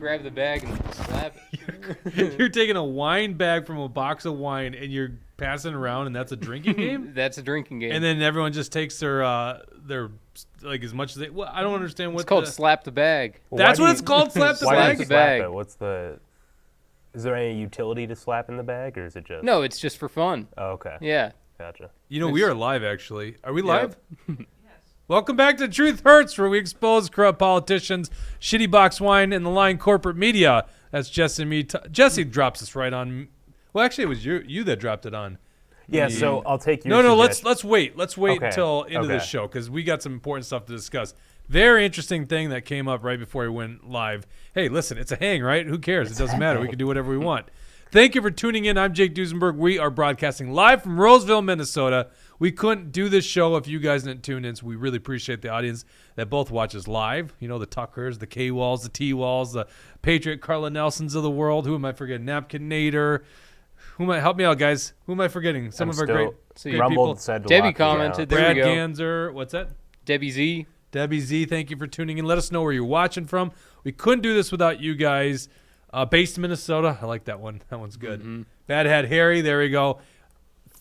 grab the bag and slap it. You're taking a wine bag from a box of wine and you're passing around, and that's a drinking game. That's a drinking game. And then everyone just takes their like as much as they. Well, I don't understand what it's called slap the bag. Well, That's what it's called. Slap the Why bag. do you Bag. slap it? What's the? Is there any utility to slap in the bag, or is it just? No, it's just for fun. Oh, okay. Yeah. Gotcha. You know, we are live, actually. Are we live? Yep. Welcome back to Truth Hurts, where we expose corrupt politicians, shitty box wine, and the lying corporate media. That's Jesse and me. Jesse drops us right on. Well, actually, it was you that dropped it on. Yeah. So I'll take your. No. suggestion. Let's wait. Let's wait Okay, until into the okay. show because we got some important stuff to discuss. Very interesting thing that came up right before we went live. Hey, listen, it's a hang, right? Who cares? It doesn't matter. We can do whatever we want. Thank you for tuning in. I'm Jake Duesenberg. We are broadcasting live from Roseville, Minnesota. We couldn't do this show if you guys didn't tune in, so we really appreciate the audience that both watches live. You know, the Tuckers, the K-Walls, the T-Walls, the Patriot Carla Nelsons of the world. Who am I forgetting? Napkinator. Who am I? Help me out, guys. Who am I forgetting? Some of our great Rumbled people. said to Debbie lock me out. commented. There Brad we go. Ganser. What's that? Debbie Z. Debbie Z, thank you for tuning in. Let us know where you're watching from. We couldn't do this without you guys. Based in Minnesota. I like that one. That one's good. Mm-hmm. Bad Hat Harry. There we go.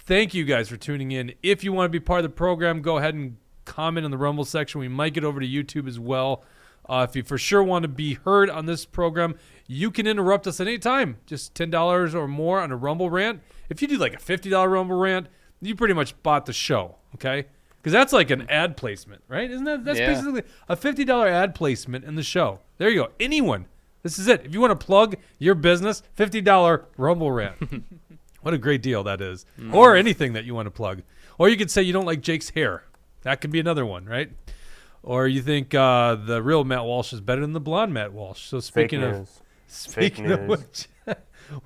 Thank you guys for tuning in. If you want to be part of the program, go ahead and comment in the Rumble section. We might get over to YouTube as well. If you for sure want to be heard on this program, you can interrupt us at any time. Just $10 or more on a Rumble rant. If you do like a $50 Rumble rant, you pretty much bought the show, okay? Because that's like an ad placement, right? Isn't that? That's Yeah. basically a $50 ad placement in the show. There you go. Anyone. This is it. If you want to plug your business, $50 Rumble rant. What a great deal that is. Or anything that you want to plug. Or you could say you don't like Jake's hair. That could be another one, right? Or you think the real Matt Walsh is better than the blonde Matt Walsh. So speaking Fake of news. speaking Fake of news. which,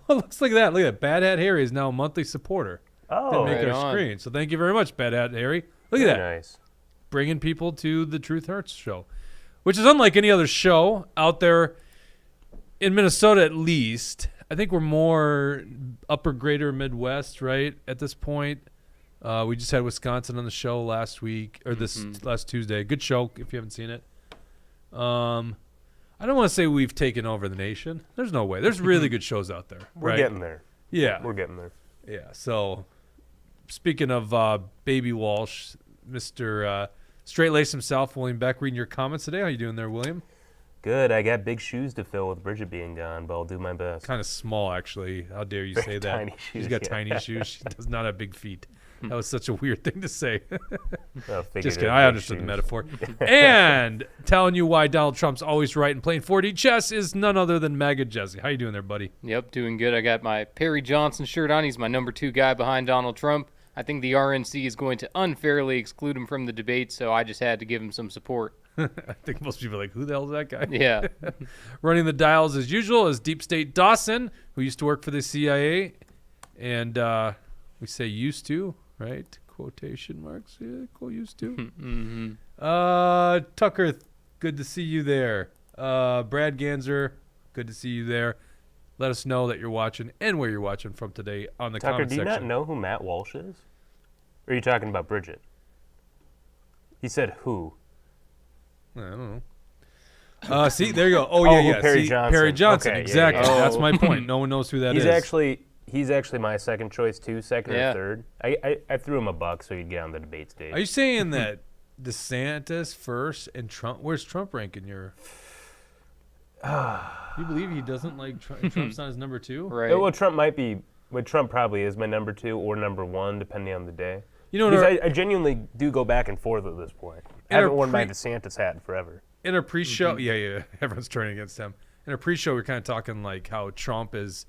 well, looks like that. Look at that. Bad Hat Harry is now a monthly supporter. Oh, Didn't make right our on. screen. So thank you very much, Bad Hat Harry. Look at very that. Nice. Bringing people to the Truth Hurts show, which is unlike any other show out there in Minnesota, at least. I think we're more upper greater Midwest, right? At this point, we just had Wisconsin on the show last week or this last Tuesday. Good show if you haven't seen it. I don't want to say we've taken over the nation. There's no way. There's really good shows out there. We're right? getting there. Yeah. We're getting there. Yeah. So, speaking of Baby Walsh, Mr. Straight Lace himself, William Beck, reading your comments today. How you doing there, William? Good. I got big shoes to fill with Bridget being gone, but I'll do my best. Kind of small, actually. How dare you say that? tiny She's shoes, got yeah. tiny shoes. She does not have big feet. That was such a weird thing to say. Oh, Just figured kidding. it, I big understood the shoes. metaphor. And telling you why Donald Trump's always right and playing 4D chess is none other than MAGA Jesse. How you doing there, buddy? Yep, doing good. I got my Perry Johnson shirt on. He's my number 2 guy behind Donald Trump. I think the RNC is going to unfairly exclude him from the debate, so I just had to give him some support. I think most people are like, who the hell is that guy? Yeah. Running the dials as usual is Deep State Dawson, who used to work for the CIA. And we say used to, right? Quotation marks. Yeah, cool, used to. Mm-hmm. Tucker, good to see you there. Brad Ganser, good to see you there. Let us know that you're watching and where you're watching from today on the Tucker, comment do you section. not know who Matt Walsh is? Or are you talking about Bridget? He said who? I don't know. See, there you go. Oh, yeah, who, yeah. Perry See, Johnson. Perry Johnson, Okay, yeah, exactly. yeah. That's Oh. my point. No one knows who that is. He's actually my second choice too, second Yeah. or third. I threw him a buck so he'd get on the debate stage. Are you saying that DeSantis first and Trump? Where's Trump ranking your? You believe he doesn't like Trump's not his number 2? Right. Well, Trump might be. Well, Trump probably is my number 2 or number 1, depending on the day. You know, Because I genuinely do go back and forth at this point. I In our haven't worn my pre- DeSantis hat in forever. in our pre-show, yeah, everyone's turning against him. In our pre-show, we're kind of talking like how Trump is.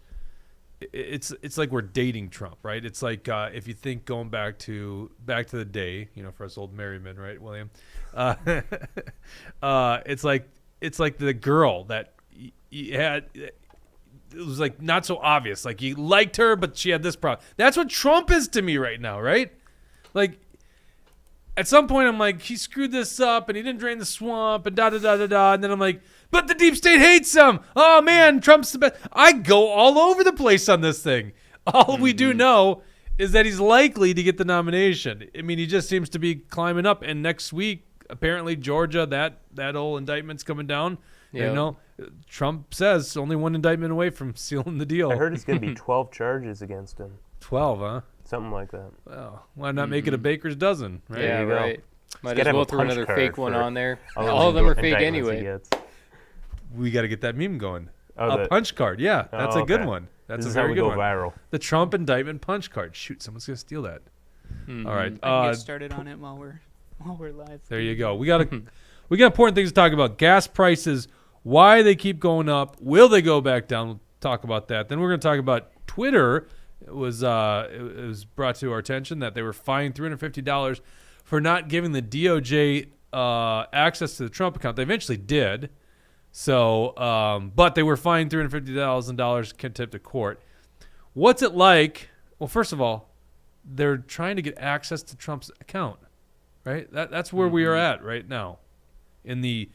It's like we're dating Trump, right? It's like if you think going back to the day, you know, for us old married men, right, William? It's like the girl that you had. It was like not so obvious. Like you liked her, but she had this problem. That's what Trump is to me right now, right? Like at some point I'm like, he screwed this up and he didn't drain the swamp and da-da-da-da-da. And then I'm like, but the deep state hates him. Oh, man, Trump's the best. I go all over the place on this thing. All we do know is that he's likely to get the nomination. I mean, he just seems to be climbing up. And next week, apparently, Georgia, that old indictment's coming down. Yeah. You know, Trump says only one indictment away from sealing the deal. I heard it's going to be 12 charges against him. 12, huh? Something like that. Well, why not make it a baker's dozen, right? Yeah, you go. right. Might gotta as have well a throw punch another card fake one for on there. those All of them are fake indictments he anyway. gets. We got to get that meme going. Oh, A punch card. Yeah, that's Oh, a good okay. one. That's This a is how very we good go one. viral. The Trump indictment punch card. Shoot, someone's going to steal that. All right. I can get started on it while we're live. There you go. We got important things to talk about. Gas prices, why they keep going up. Will they go back down? We'll talk about that. Then we're going to talk about Twitter. It was brought to our attention that they were fined $350 for not giving the DOJ access to the Trump account. They eventually did. So, but they were fined $350,000 contempt of court. What's it like? Well, first of all, they're trying to get access to Trump's account, right? That's where we are at right now, in the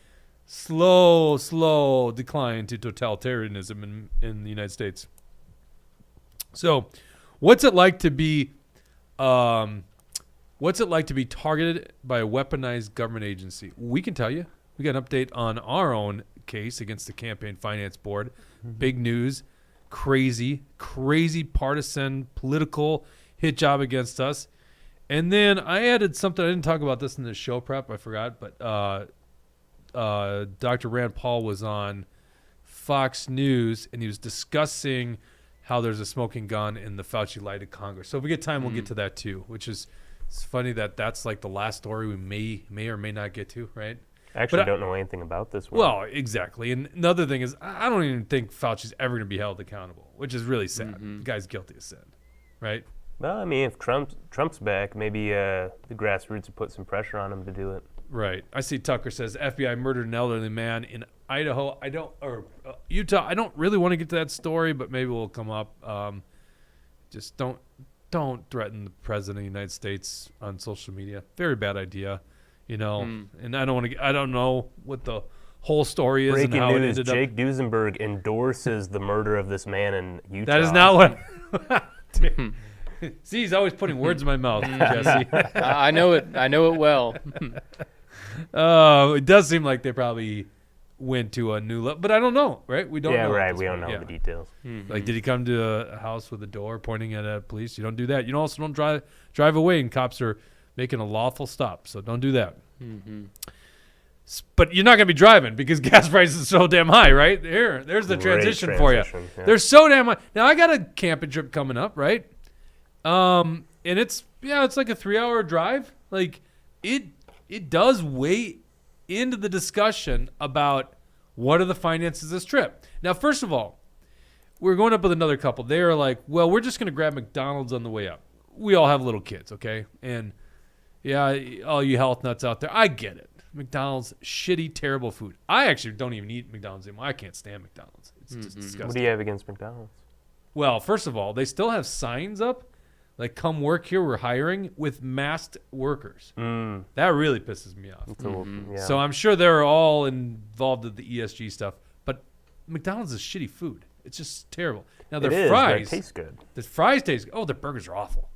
slow decline to totalitarianism in the United States. So, what's it like to be targeted by a weaponized government agency? We can tell you. We got an update on our own case against the Campaign Finance Board. Big news. Crazy partisan political hit job against us. And then I added something. I didn't talk about this in the show prep. I forgot. But Dr. Rand Paul was on Fox News, and he was discussing how there's a smoking gun in the Fauci lie to Congress. So if we get time, we'll get to that too, which is it's funny that that's like the last story we may or may not get to, right? I actually But don't know anything about this one. Well, exactly. And another thing is I don't even think Fauci's ever going to be held accountable, which is really sad. The guy's guilty as sin, right? Well, I mean, if Trump's back, maybe the grassroots will put some pressure on him to do it. Right. I see Tucker says FBI murdered an elderly man in Idaho. Utah. I don't really want to get to that story, but maybe we'll come up. Just don't threaten the president of the United States on social media. Very bad idea, you know. And I don't want to. I don't know what the whole story is Breaking and how news, it ended up. Jake Duesenberg endorses the murder of this man in Utah. That is not what. See, he's always putting words in my mouth, Jesse. I know it. I know it well. It does seem like they probably went to a new level, but I don't know, right? We don't know. Yeah, at right. this We don't point. know the details. Like, did he come to a house with a door pointing at a police? You don't do that. You also don't drive away, and cops are making a lawful stop, so don't do that. But you're not going to be driving because gas prices are so damn high, right? There's the Great transition for you. transition, yeah. They're so damn high. Now, I got a camping trip coming up, right? And it's like a 3-hour drive. Like, it does weigh into the discussion about what are the finances of this trip. Now, first of all, we're going up with another couple. They are like, well, we're just going to grab McDonald's on the way up. We all have little kids, okay? And yeah, all you health nuts out there, I get it. McDonald's, shitty, terrible food. I actually don't even eat McDonald's anymore. I can't stand McDonald's. It's just disgusting. What do you have against McDonald's? Well, first of all, they still have signs up, like "Come work here, we're hiring," with masked workers. That really pisses me off. Yeah. So I'm sure they're all involved with the ESG stuff, but McDonald's is shitty food. It's just terrible. Now their it is, but fries, it tastes good. the fries taste. Oh, their burgers are awful.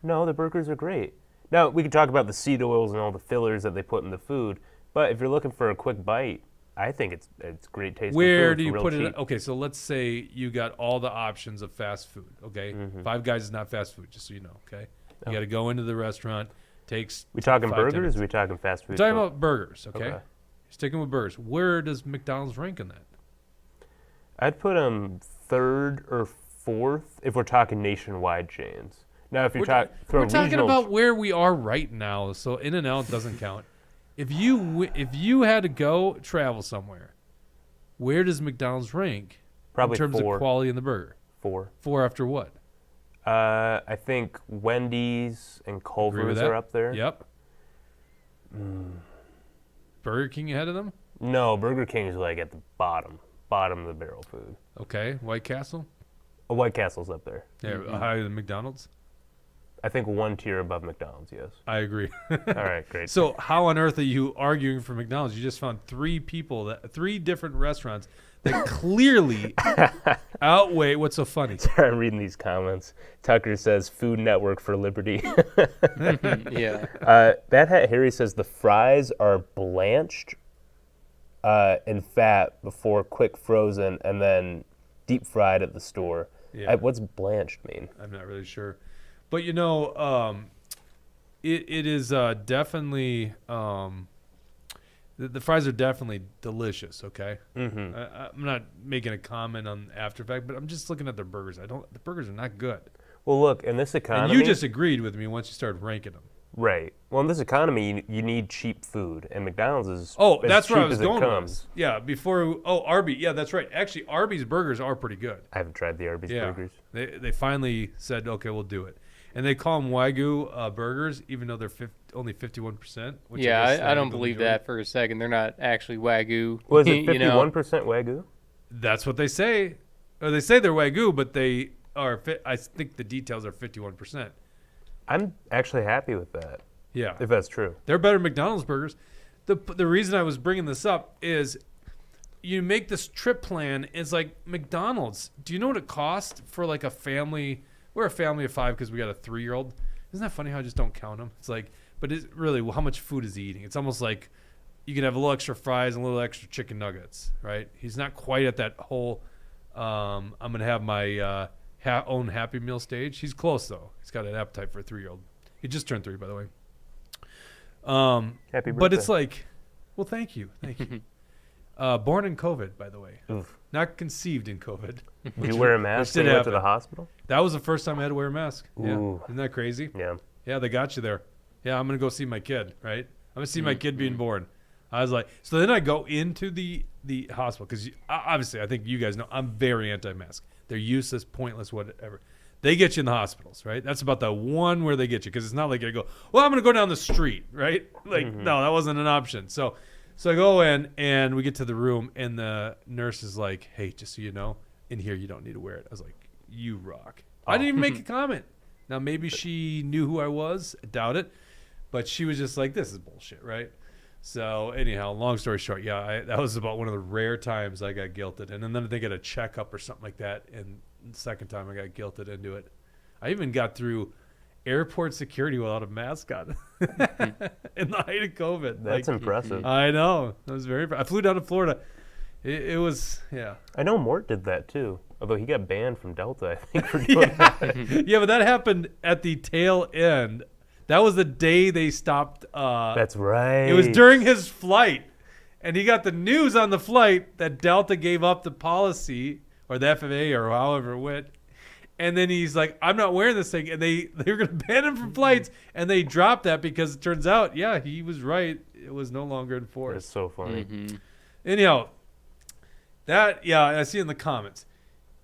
No, the burgers are great. Now, we could talk about the seed oils and all the fillers that they put in the food, but if you're looking for a quick bite, I think it's great tasting Where food do for you real put it? cheap. Okay, so let's say you got all the options of fast food. Okay, Five Guys is not fast food, just so you know. Okay, you got to go into the restaurant. Takes. We talking 5 burgers minutes. or we talking fast food? We're talking about burgers. Okay, Okay. sticking with burgers. Where does McDonald's rank in that? I'd put them third or fourth if we're talking nationwide chains. Now, if you're We're talking about where we are right now, so In and Out doesn't count. If you had to go travel somewhere, where does McDonald's rank probably in terms four. of quality in the burger? 4. 4 after what? I think Wendy's and Agree with Culver's that? are up there. Yep. Burger King ahead of them? No, Burger King is like at the bottom of the barrel food. Okay. White Castle? White Castle's up there. Yeah, higher than McDonald's? I think one tier above McDonald's, yes. I agree. All right, great. So how on earth are you arguing for McDonald's? You just found 3 different restaurants that clearly outweigh. What's so funny? Sorry, I'm reading these comments. Tucker says Food Network for Liberty. Yeah. Bad Hat Harry says the fries are blanched and fat before quick frozen and then deep fried at the store. Yeah. What's blanched mean? I'm not really sure, but it is definitely the fries are definitely delicious. Okay, Mm-hmm. I'm not making a comment on after effect, but I'm just looking at their burgers. The burgers are not good. Well, look, in this economy, And you just agreed with me once you started ranking them. right. Well, in this economy, you need cheap food, and McDonald's is Oh, as that's cheap where I was as it going. comes. With. Yeah, before. Oh, Arby's. Yeah, that's right. Actually, Arby's burgers are pretty good. I haven't tried the Arby's Yeah, burgers. they finally said, okay, we'll do it, and they call them Wagyu burgers, even though they're only 51%. Yeah, guess I don't the believe majority. that for a second. They're not actually Wagyu. Was it you know? 51% Wagyu? That's what they say. Or they say they're Wagyu, but they are. I think the details are 51%. I'm actually happy with that, Yeah, if that's true. they're better McDonald's burgers. The reason I was bringing this up is you make this trip plan. It's like McDonald's. Do you know what it costs for like a family? We're a family of 5 because we got a 3-year-old. Isn't that funny how I just don't count them? It's like, but it's really, well, how much food is he eating? It's almost like you can have a little extra fries and a little extra chicken nuggets, right? He's not quite at that whole. I'm gonna have my own Happy Meal stage. He's close though. He's got an appetite for a 3-year-old. He just turned 3, by the way. Happy birthday. But it's like, well, thank you. Born in COVID, by the way, Oof. not conceived in COVID. Did you wear a mask did when you went to happen. the hospital? That was the first time I had to wear a mask. Yeah, Ooh. isn't that crazy? Yeah. Yeah, they got you there. Yeah, I'm gonna go see my kid. Right, I'm gonna see my kid being born. I was like, so then I go into the hospital because obviously I think you guys know I'm very anti-mask. They're useless, pointless, whatever. They get you in the hospitals, right? That's about the one where they get you because it's not like I go, well, I'm gonna go down the street, right? Like, no, that wasn't an option. So I go in and we get to the room and the nurse is like, hey, just so you know, in here you don't need to wear it. I was like, you rock. I didn't even make a comment. Now maybe she knew who I was. I doubt it, but she was just like, this is bullshit, right? So anyhow, long story short, yeah, that was about one of the rare times I got guilted, and then they get a checkup or something like that, and the second time I got guilted into it. I even got through airport security without a mask on in the height of COVID. That's impressive. I know. That was very. I flew down to Florida. It was, yeah. I know Mort did that too, although he got banned from Delta, I think, for doing that. Yeah, but that happened at the tail end. That was the day they stopped. That's right. It was during his flight, and he got the news on the flight that Delta gave up the policy, or the FAA, or however it went. And then he's like, I'm not wearing this thing. And they were going to ban him from flights, and they dropped that because it turns out, yeah, he was right. It was no longer That's enforced. so funny. Anyhow, yeah, I see in the comments.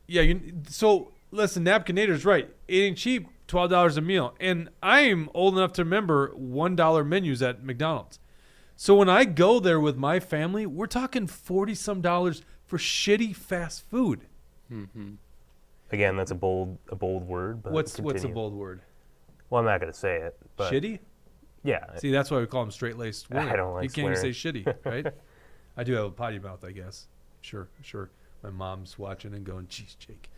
Yeah, so listen, Napkinator's right. It ain't cheap. $12 a meal. And I'm old enough to remember $1 menus at McDonald's. So when I go there with my family, we're talking $40-some for shitty fast food. Again, that's a bold word. But What's a continue. bold word? Well, I'm not going to say it. But Shitty? Yeah. See, that's why we call them straight-laced women. I don't like You can't even say swearing. shitty, right? I do have a potty mouth, I guess. Sure. My mom's watching and going, "Geez, Jake."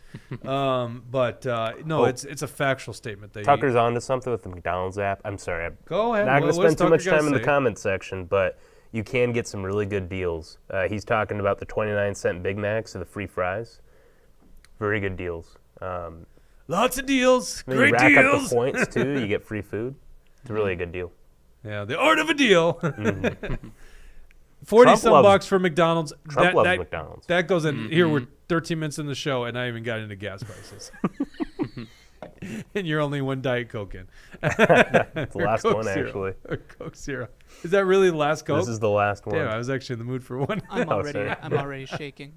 No, Oh. it's a factual statement. Tucker's onto something with the McDonald's app. I'm sorry. I'm Go ahead. not going to What's spend too Tucker much gotta time in the say? comment section, but you can get some really good deals. He's talking about the 29-cent Big Macs and the free fries. Very good deals. Lots of deals. Then Great you rack up deals. the points, too. You get free food. It's really a good deal. Yeah, the art of a deal. Mm-hmm. 40-some loves- bucks for McDonald's. Trump loves McDonald's. That goes in. Here, we're 13 minutes in the show, and I even got into gas prices. And you're only one Diet Coke in. It's the last Coke one, Zero. actually. Or Coke Zero. Is that really the last Coke? This is the last one. Damn, I was actually in the mood for one. I'm Oh, already sorry. I'm already shaking.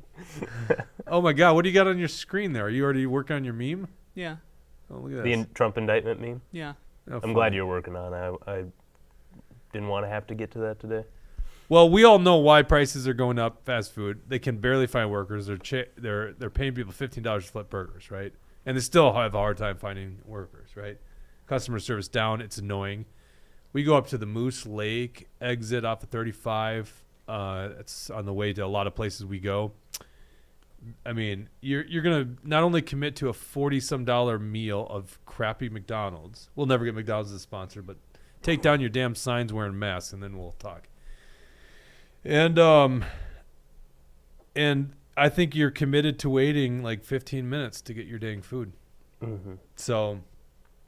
Oh, my God. What do you got on your screen there? Are you already working on your meme? Yeah. Oh, look at The that. Trump indictment meme. Yeah. I'm glad you're working on it. I didn't want to have to get to that today. Well, we all know why prices are going up. Fast food, they can barely find workers. They're paying people $15 to flip burgers, right? And they still have a hard time finding workers, right? Customer service down. It's annoying. We go up to the Moose Lake exit off of 35. It's on the way to a lot of places we go. I mean, you're gonna not only commit to a $40-some meal of crappy McDonald's. We'll never get McDonald's as a sponsor, but take down your damn signs wearing masks, and then we'll talk. And And I think you're committed to waiting like 15 minutes to get your dang food. Mm-hmm. So,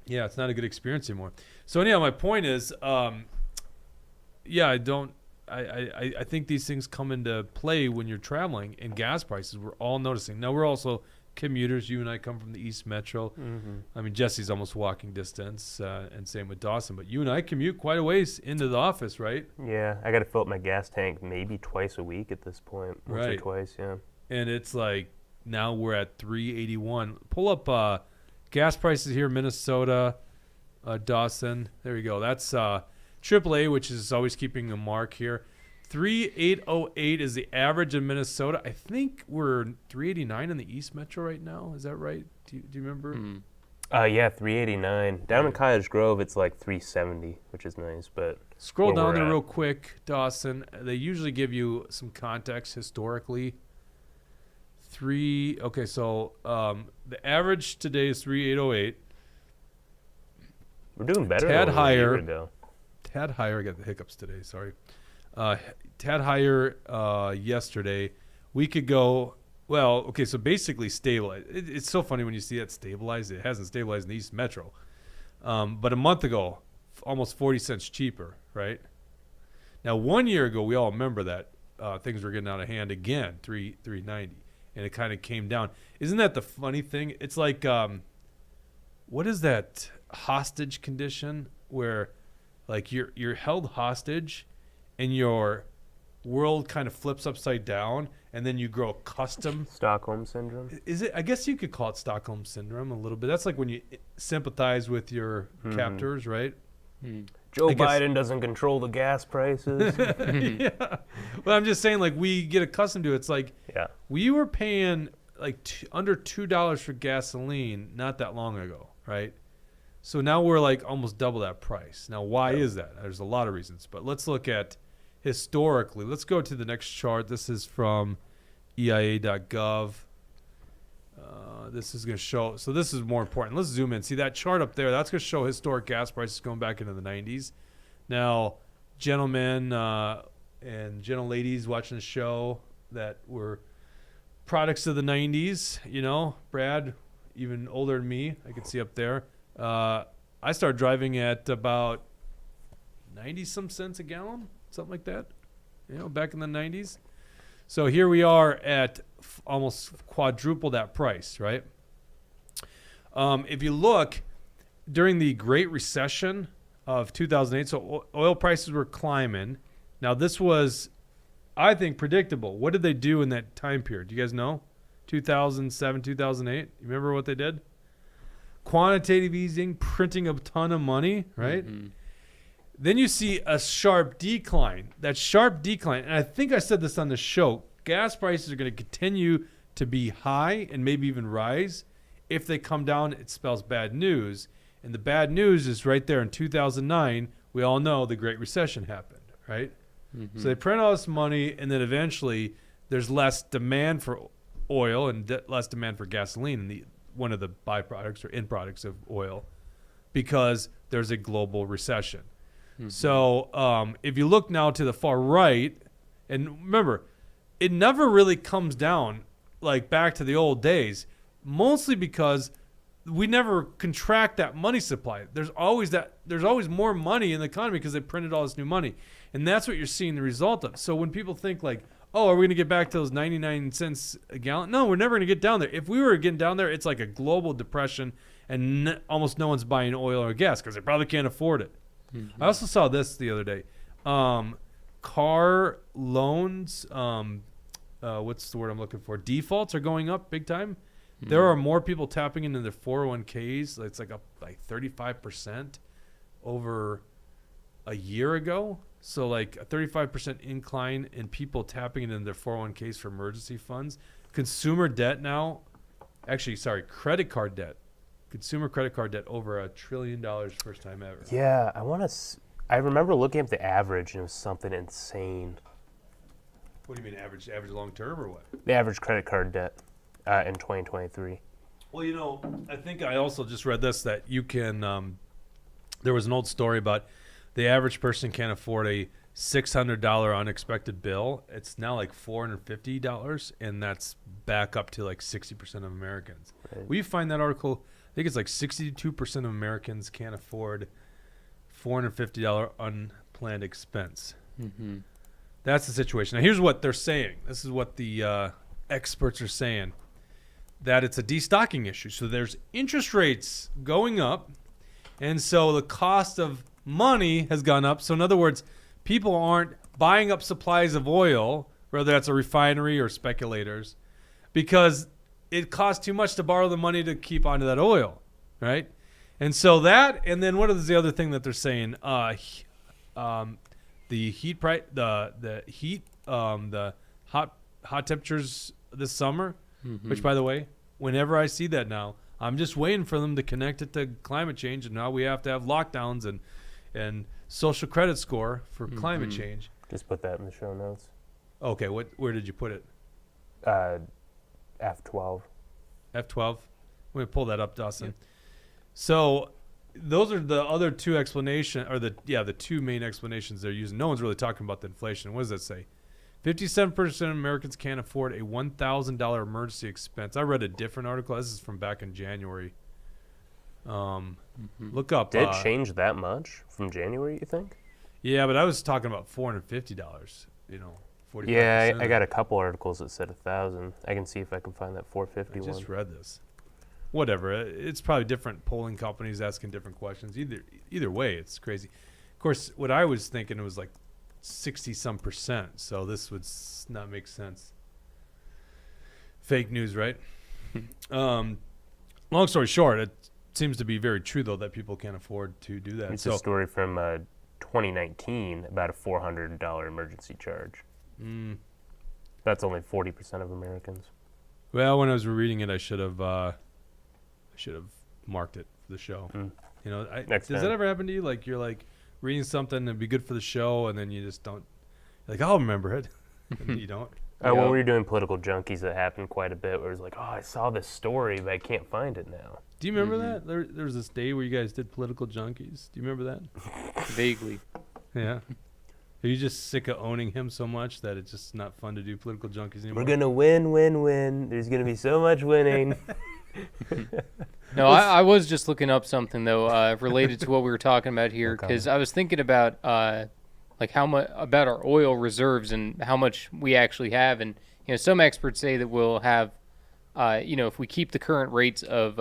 yeah, it's not a good experience anymore. So anyhow, my point is, yeah, I think these things come into play when you're traveling, and gas prices we're all noticing. Now, we're also commuters. You and I come from the East Metro. Mm-hmm. I mean, Jesse's almost walking distance, and same with Dawson. But you and I commute quite a ways into the office, right? Yeah, I got to fill up my gas tank maybe twice a week at this point. Once or Right. twice, yeah. And it's like now we're at 381. Pull up gas prices here in Minnesota, Dawson. There you go. That's AAA, which is always keeping a mark here. 3808 is the average in Minnesota. I think we're 389 in the East Metro right now. Is that right? Do you remember? Hmm. Yeah, 389. Down in Cottage Grove, it's like 370, which is nice, but Scroll where down we're there at. real quick, Dawson. They usually give you some context historically. Okay, so the average today is 3808. we're doing better Tad than we were a year higher. ago. Tad higher. I got the hiccups today. Sorry. Tad higher yesterday. Week ago. Well, okay. So basically stabilized. It's so funny when you see that stabilized. It hasn't stabilized in the East Metro. But a month ago, almost 40 cents cheaper. Right. Now 1 year ago, we all remember that things were getting out of hand again. 390, and it kind of came down. Isn't that the funny thing? It's like what is that hostage condition where like you're held hostage and your world kind of flips upside down and then you grow accustomed. Stockholm Syndrome. Is it? I guess you could call it Stockholm syndrome a little bit. That's like when you sympathize with your captors, right? Joe I guess- Biden doesn't control the gas prices. Yeah. But I'm just saying, like, we get accustomed to it. It's like Yeah. we were paying like under $2 for gasoline not that long ago, right? So now we're like almost double that price. Now, why is that? There's a lot of reasons, but let's look at historically. Let's go to the next chart. This is from EIA.gov. This is going to show. So this is more important. Let's zoom in. See that chart up there? That's going to show historic gas prices going back into the 90s. Now, gentlemen and gentle ladies watching the show that were products of the 90s, you know, Brad, even older than me, I can see up there. I started driving at about 90-some cents a gallon, something like that, you know, back in the 90s. So here we are at almost quadruple that price, right? If you look, during the Great Recession of 2008, so oil prices were climbing. Now, this was, I think, predictable. What did they do in that time period? Do you guys know? 2007, 2008? You remember what they did? Quantitative easing, printing a ton of money, right? Mhm. Then you see a sharp decline. That sharp decline, and I think I said this on the show, gas prices are going to continue to be high and maybe even rise. If they come down, it spells bad news. And the bad news is right there in 2009. We all know the Great Recession happened, right? So they print all this money, and then eventually there's less demand for oil and less demand for gasoline, and one of the byproducts or end products of oil, because there's a global recession. So if you look now to the far right, and remember, it never really comes down like back to the old days, mostly because we never contract that money supply. There's always more money in the economy because they printed all this new money. And that's what you're seeing the result of. So when people think like, oh, are we going to get back to those 99 cents a gallon? No, we're never going to get down there. If we were getting down there, it's like a global depression and almost no one's buying oil or gas because they probably can't afford it. I also saw this the other day. Car loans, what's the word I'm looking for? Defaults are going up big time. There are more people tapping into their 401ks. It's like up like 35% over a year ago. So like a 35% incline in people tapping into their 401ks for emergency funds. Consumer debt now, credit card debt. Consumer credit card debt over $1 trillion first time ever. Yeah, I remember looking up the average, and it was something insane. What do you mean average long term or what? The average credit card debt in 2023. Well, you know, I think I also just read this that you can. There was an old story about the average person can't afford a $600 unexpected bill, it's now like $450, and that's back up to like 60% of Americans. Right. Will you find that article? I think it's like 62% of Americans can't afford $450 unplanned expense. Mm-hmm. That's the situation. Now, here's what they're saying. This is what the experts are saying, that it's a destocking issue. So there's interest rates going up, and so the cost of money has gone up. So in other words, people aren't buying up supplies of oil, whether that's a refinery or speculators, because it costs too much to borrow the money to keep onto that oil, right? And so that, and then what is the other thing that they're saying? The heat price, the heat, the hot temperatures this summer, which, by the way, whenever I see that now, I'm just waiting for them to connect it to climate change, and now we have to have lockdowns and social credit score for climate change. Just put that in the show notes. Okay, where did you put it? F12. F12. Let me pull that up, Dawson. Yep. So those are the other two explanations, or the two main explanations they're using. No one's really talking about the inflation. What does that say? 57% of Americans can't afford a $1,000 emergency expense. I read a different article. This is from back in January. Look up. Did it change that much from January, you think? Yeah, but I was talking about $450. 45%. Yeah, I got a couple articles that said 1,000. I can see if I can find that 450 I one. just read this. Whatever. It's probably different polling companies asking different questions. Either way, it's crazy. Of course, what I was thinking, it was like 60-some percent. So this would not make sense. Fake news, right? Long story short, it seems to be very true, though, that people can't afford to do that. It's a story from 2019 about a $400 emergency charge. That's only 40% of Americans. Well, when I was reading it, I should have marked it for the show. Does that ever happen to you? Like you're like reading something that'd be good for the show, and then you just don't. Like, I'll remember it, and then you don't. When we were doing Political Junkies, that happened quite a bit. Where it was like, I saw this story, but I can't find it now. Do you remember that? There was this day where you guys did Political Junkies. Do you remember that? Vaguely. Yeah. Are you just sick of owning him so much that it's just not fun to do Political Junkies anymore? We're gonna win. There's gonna be so much winning. No, I was just looking up something though related to what we were talking about here, because I was thinking about like how much about our oil reserves and how much we actually have, and some experts say that we'll have, if we keep the current rates of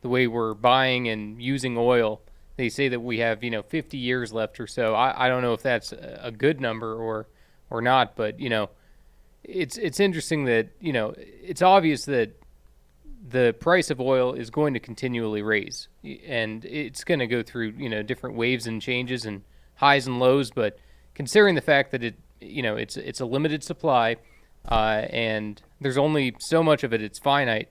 the way we're buying and using oil, they say that we have 50 years left or so. I don't know if that's a good number or not, but it's interesting that it's obvious that the price of oil is going to continually raise, and it's going to go through different waves and changes and highs and lows. But considering the fact that it's a limited supply, and there's only so much of it, it's finite.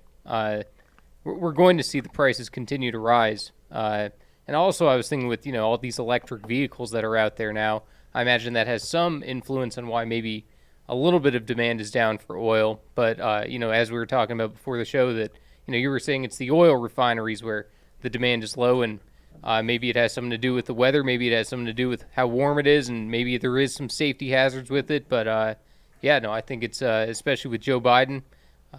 We're going to see the prices continue to rise. And also, I was thinking with all these electric vehicles that are out there now, I imagine that has some influence on why maybe a little bit of demand is down for oil. But as we were talking about before the show, that you were saying it's the oil refineries where the demand is low, and maybe it has something to do with the weather, maybe it has something to do with how warm it is, and maybe there is some safety hazards with it. But I think it's especially with Joe Biden,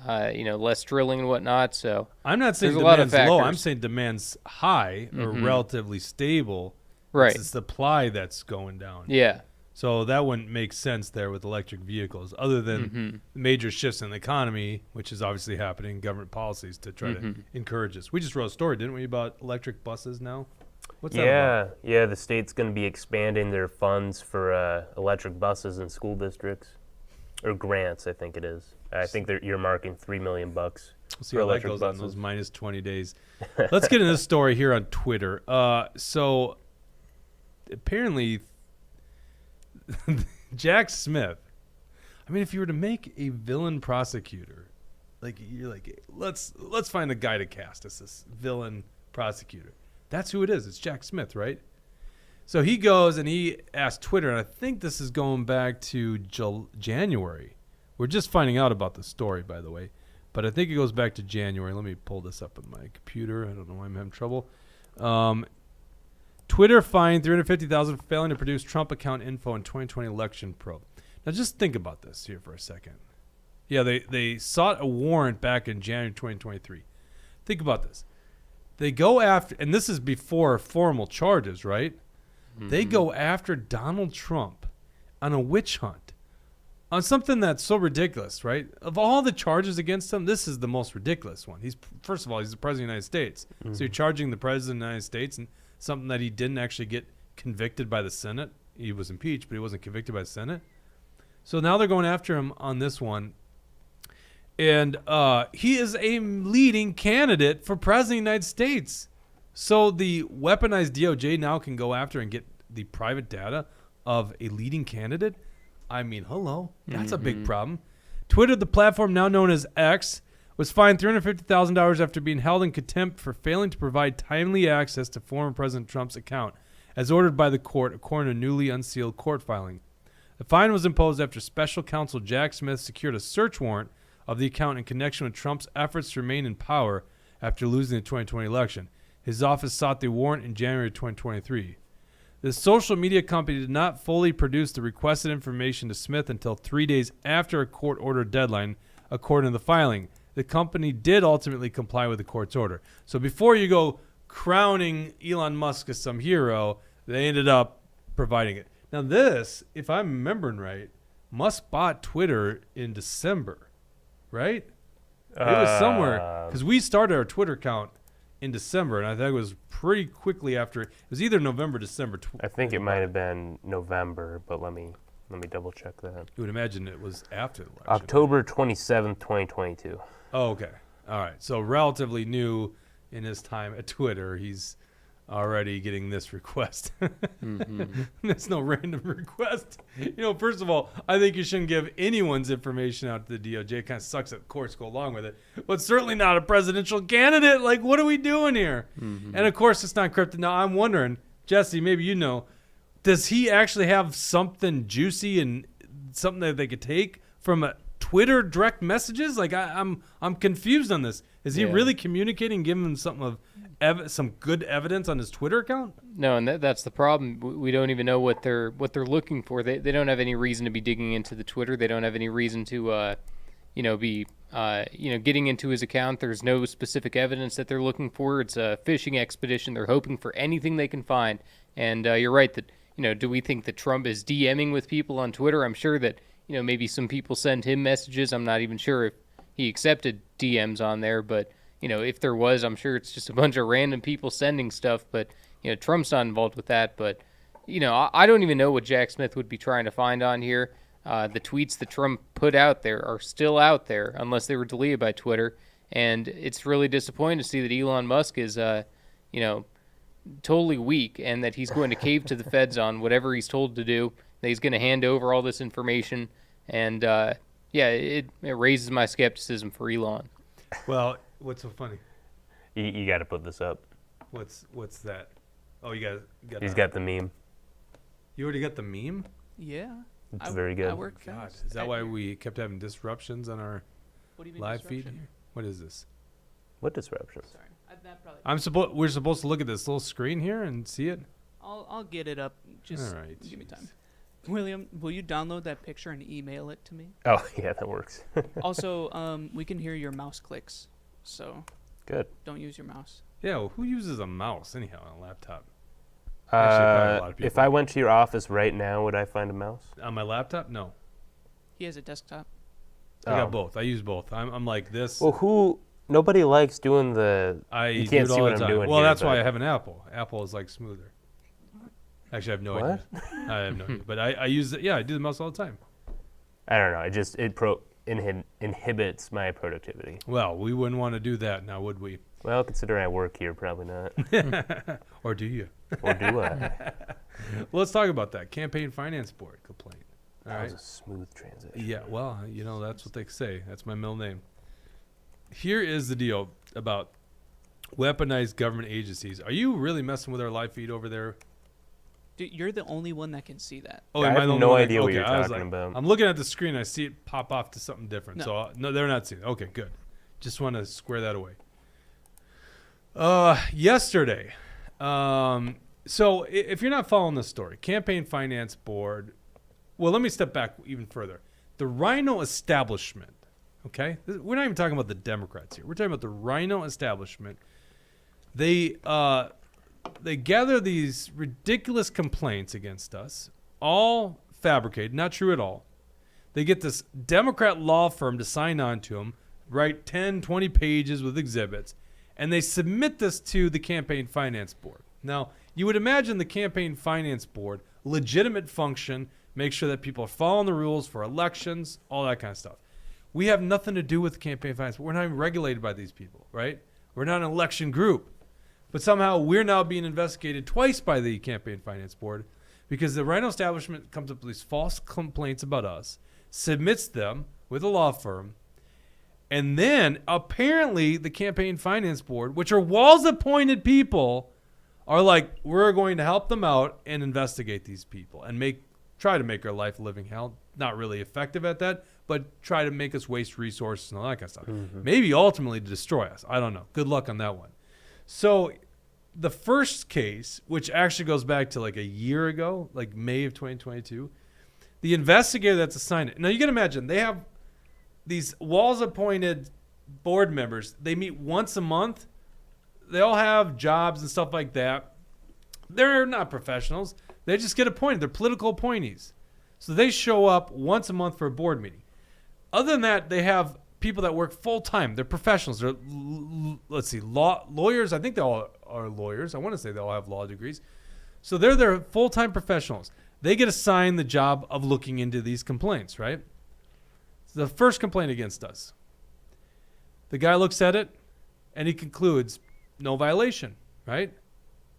less drilling and whatnot. So I'm not saying there's a lot of demand's low. I'm factors. saying demand's high or relatively stable. Right. It's the supply that's going down. Yeah. So that wouldn't make sense there with electric vehicles, other than major shifts in the economy, which is obviously happening, government policies to try to encourage this. We just wrote a story, didn't we, about electric buses now? What's that about? Yeah, the state's going to be expanding their funds for electric buses in school districts, or grants, I think it is. I think they're earmarking $3 million. We'll see for how that electric goes buses. on those minus 20 days. Let's get into this story here on Twitter. So apparently Jack Smith, I mean, if you were to make a villain prosecutor, like you're like, let's find a guy to cast as this villain prosecutor. That's who it is. It's Jack Smith, right? So he goes and he asks Twitter, and I think this is going back to January. We're just finding out about the story, by the way, but I think it goes back to January. Let me pull this up on my computer. I don't know why I'm having trouble. Twitter fined $350,000 for failing to produce Trump account info in 2020 election probe. Now, just think about this here for a second. Yeah, they sought a warrant back in January 2023. Think about this. They go after, and this is before formal charges, right? Mm-hmm. They go after Donald Trump on a witch hunt, on something that's so ridiculous, right? Of all the charges against him, this is the most ridiculous one. First of all, he's the president of the United States. Mm-hmm. So you're charging the president of the United States and something that he didn't actually get convicted by the Senate. He was impeached, but he wasn't convicted by the Senate. So now they're going after him on this one. And he is a leading candidate for president of the United States. So the weaponized DOJ now can go after and get the private data of a leading candidate. I mean, hello. That's a big problem. Twitter, the platform now known as X, was fined $350,000 after being held in contempt for failing to provide timely access to former President Trump's account, as ordered by the court, according to newly unsealed court filing. The fine was imposed after special counsel Jack Smith secured a search warrant of the account in connection with Trump's efforts to remain in power after losing the 2020 election. His office sought the warrant in January 2023. The social media company did not fully produce the requested information to Smith until 3 days after a court-ordered deadline, according to the filing. The company did ultimately comply with the court's order. So before you go crowning Elon Musk as some hero, they ended up providing it. Now this, if I'm remembering right, Musk bought Twitter in December, right? It was somewhere, because we started our Twitter account in December, and I think it was pretty quickly after. It was either November, December. I think it might have been November, but let me double check that. You would imagine it was after the election. October 27th, 2022. Oh, okay. All right. So relatively new in his time at Twitter. He's already getting this request. That's no random request. First of all, I think you shouldn't give anyone's information out to the DOJ. It kind of sucks that courts go along with it. But certainly not a presidential candidate. Like, what are we doing here? And, of course, it's not encrypted. Now, I'm wondering, Jesse, maybe you know, does he actually have something juicy and something that they could take from a Twitter direct messages? Like, I'm confused on this. Is he really communicating, giving them something of some good evidence on his Twitter account? No, and that's the problem. We don't even know what they're looking for. They don't have any reason to be digging into the Twitter. They don't have any reason to be getting into his account. There's no specific evidence that they're looking for. It's a fishing expedition. They're hoping for anything they can find. And you're right that do we think that Trump is DMing with people on Twitter? I'm sure that maybe some people send him messages. I'm not even sure if he accepted DMs on there, but if there was, I'm sure it's just a bunch of random people sending stuff. But Trump's not involved with that. But I don't even know what Jack Smith would be trying to find on here. The tweets that Trump put out there are still out there unless they were deleted by Twitter, and it's really disappointing to see that Elon Musk is totally weak and that he's going to cave to the feds on whatever he's told to do. That he's going to hand over all this information, and it raises my skepticism for Elon. Well, what's so funny? You got to put this up. What's that? Oh, you got. He's got the meme. You already got the meme? Yeah. It's very good. I work God, fast. is that why we kept having disruptions on our What do you mean live feed disruption? here? What is this? What disruptions? Sorry. That probably. We're supposed to look at this little screen here and see it? I'll get it up. Just All right, give me time. William, will you download that picture and email it to me? Oh, yeah, that works. Also, we can hear your mouse clicks, so Good. don't use your mouse. Yeah, well, who uses a mouse anyhow on a laptop? Actually, probably a lot of people. If I went to your office right now, would I find a mouse? On my laptop? No. He has a desktop. I got both. I use both. I'm like this. Well, nobody likes doing the. You can't do it see all what the I'm time. doing Well, here, that's why but- I have an Apple. Apple is like smoother. Actually, I have no idea. I have no idea. But I use it. Yeah, I do the mouse all the time. I don't know. It inhibits my productivity. Well, we wouldn't want to do that now, would we? Well, considering I work here, probably not. Or do you? Or do I? Well, let's talk about that. Campaign Finance Board complaint. All That right. was a smooth transition. Yeah, well, that's what they say. That's my middle name. Here is the deal about weaponized government agencies. Are you really messing with our live feed over there? Dude, you're the only one that can see that. Oh, I am have the only no one idea what you're I was talking about. I'm looking at the screen. I see it pop off to something different. No. So, no, they're not seeing it. Okay, good. Just want to square that away. Yesterday, So if you're not following this story, Campaign Finance Board, well, let me step back even further. The Rhino establishment, okay? We're not even talking about the Democrats here. We're talking about the Rhino establishment. They gather these ridiculous complaints against us, all fabricated, not true at all. They get this Democrat law firm to sign on to them, write 10, 20 pages with exhibits, and they submit this to the Campaign Finance Board. Now, you would imagine the Campaign Finance Board, legitimate function, make sure that people are following the rules for elections, all that kind of stuff. We have nothing to do with the Campaign Finance Board. We're not even regulated by these people, right? We're not an election group. But somehow we're now being investigated twice by the Campaign Finance Board because the Rhino establishment comes up with these false complaints about us, submits them with a law firm, and then apparently the Campaign Finance Board, which are Walz appointed people, are like, we're going to help them out and investigate these people and try to make our life a living hell. Not really effective at that, but try to make us waste resources and all that kind of stuff. Mm-hmm. Maybe ultimately to destroy us. I don't know. Good luck on that one. So the first case, which actually goes back to like a year ago, like May of 2022, the investigator that's assigned it. Now you can imagine they have these Walz appointed board members. They meet once a month. They all have jobs and stuff like that. They're not professionals. They just get appointed. They're political appointees. So they show up once a month for a board meeting. Other than that, they have people that work full time. They're professionals. They're, lawyers. I think they all are lawyers. I want to say they all have law degrees. So they're their full time professionals. They get assigned the job of looking into these complaints, right? So the first complaint against us. The guy looks at it and he concludes, no violation, right?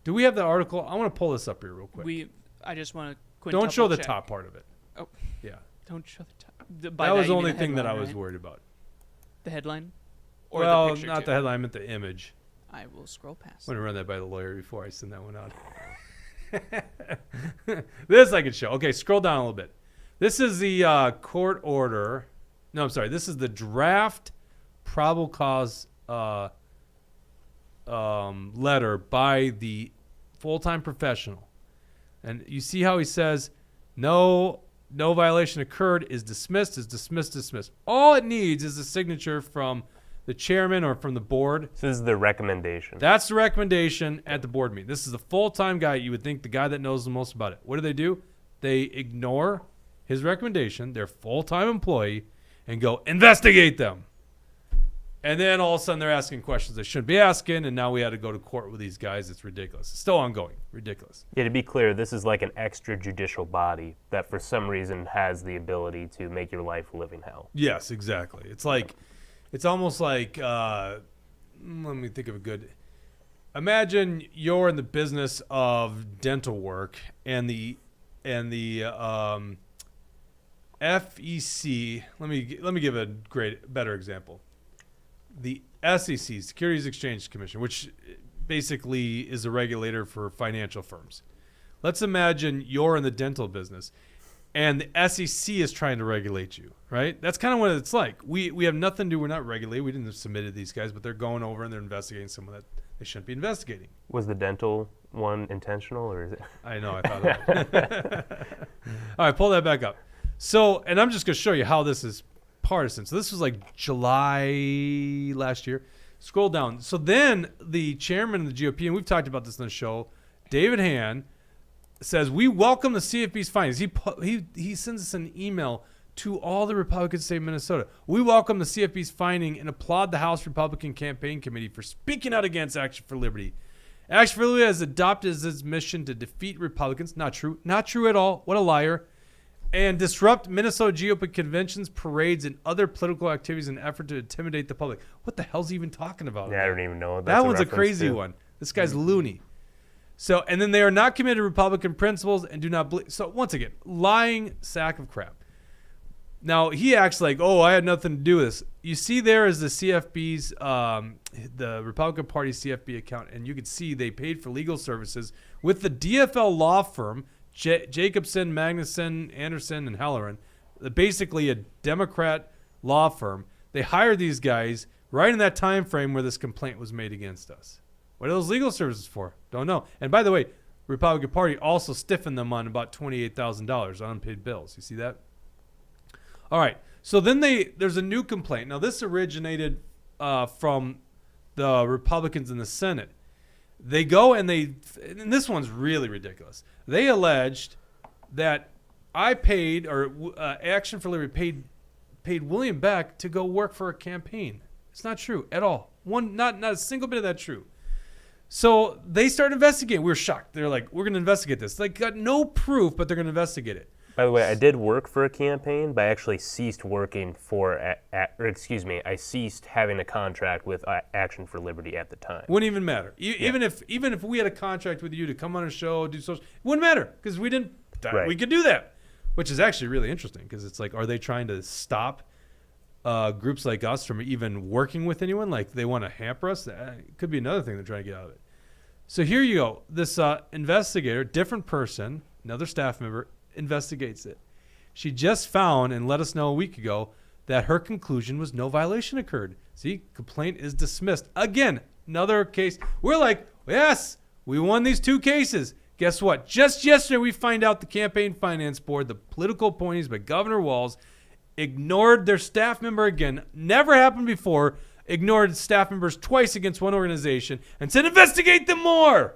Do we have the article? I want to pull this up here real quick. I just want to don't show the top part of it. Oh, yeah. Don't show the top. That was the only thing that I was worried about. The headline? Or well, the picture not too? the headline, I meant the image. I will scroll past. I'm going to run that by the lawyer before I send that one out. This I can show. Okay, scroll down a little bit. This is the court order. No, I'm sorry. This is the draft probable cause letter by the full-time professional. And you see how he says, no violation occurred, is dismissed. All it needs is a signature from the chairman or from the board. This is the recommendation. That's the recommendation at the board meeting. This is the full-time guy. You would think the guy that knows the most about it. What do? They ignore his recommendation, their full-time employee, and go investigate them. And then all of a sudden they're asking questions they shouldn't be asking, and now we had to go to court with these guys. It's ridiculous. It's still ongoing. Ridiculous. Yeah, to be clear, this is like an extrajudicial body that for some reason has the ability to make your life a living hell. Yes, exactly. It's almost like, let me think of a good. Imagine you're in the business of dental work, and the FEC. Let me give a better example. The SEC, Securities Exchange Commission, which basically is a regulator for financial firms. Let's imagine you're in the dental business and the SEC is trying to regulate you, right? That's kind of what it's like. We have nothing to do. We're not regulated. We didn't have submitted these guys, but they're going over and they're investigating someone that they shouldn't be investigating. Was the dental one intentional, or is it? I know. I thought of it. All right, pull that back up. So, and I'm just going to show you how this is partisan. So this was like July last year. Scroll down. So then the chairman of the GOP, and we've talked about this on the show, David Hand, says, we welcome the CFP's findings. He sends us an email to all the Republicans in the state of Minnesota. We welcome the CFP's finding and applaud the House Republican Campaign Committee for speaking out against Action for Liberty. Action for Liberty has adopted as its mission to defeat Republicans. Not true. Not true at all. What a liar. And disrupt Minnesota GOP conventions, parades, and other political activities in an effort to intimidate the public. What the hell's he even talking about? Yeah, I don't even know what that one's a crazy one. This guy's loony. So, and then they are not committed to Republican principles and do not believe. So, once again, lying sack of crap. Now, he acts like, oh, I had nothing to do with this. You see there is the CFB's, the Republican Party CFB account, and you can see they paid for legal services with the DFL law firm, Jacobson, Magnuson, Anderson, and Halloran, basically a Democrat law firm. They hired these guys right in that time frame where this complaint was made against us. What are those legal services for? Don't know. And by the way, Republican Party also stiffened them on about $28,000 on unpaid bills. You see that? All right. So then there's a new complaint. Now this originated from the Republicans in the Senate. They go and this one's really ridiculous. They alleged that I paid, or Action for Liberty paid William Beck to go work for a campaign. It's not true at all. Not a single bit of that true. So they started investigating. We were shocked. They're like, we're going to investigate this. They got no proof, but they're going to investigate it. By the way, I did work for a campaign, but I actually ceased working I ceased having a contract with Action for Liberty at the time. Wouldn't even matter. Even if we had a contract with you to come on a show, do social, it wouldn't matter because we didn't. Right. We could do that, which is actually really interesting because it's like, are they trying to stop groups like us from even working with anyone? Like they want to hamper us? It could be another thing they're trying to get out of it. So here you go. This investigator, different person, another staff member, investigates it. She just found and let us know a week ago that her conclusion was no violation occurred. See, complaint is dismissed. Again, another case. We're like, yes, we won these 2 cases. Guess what? Just yesterday we find out the Campaign Finance Board, the political appointees by Governor Walz, ignored their staff member again. Never happened before. Ignored staff members twice against one organization and said, investigate them more.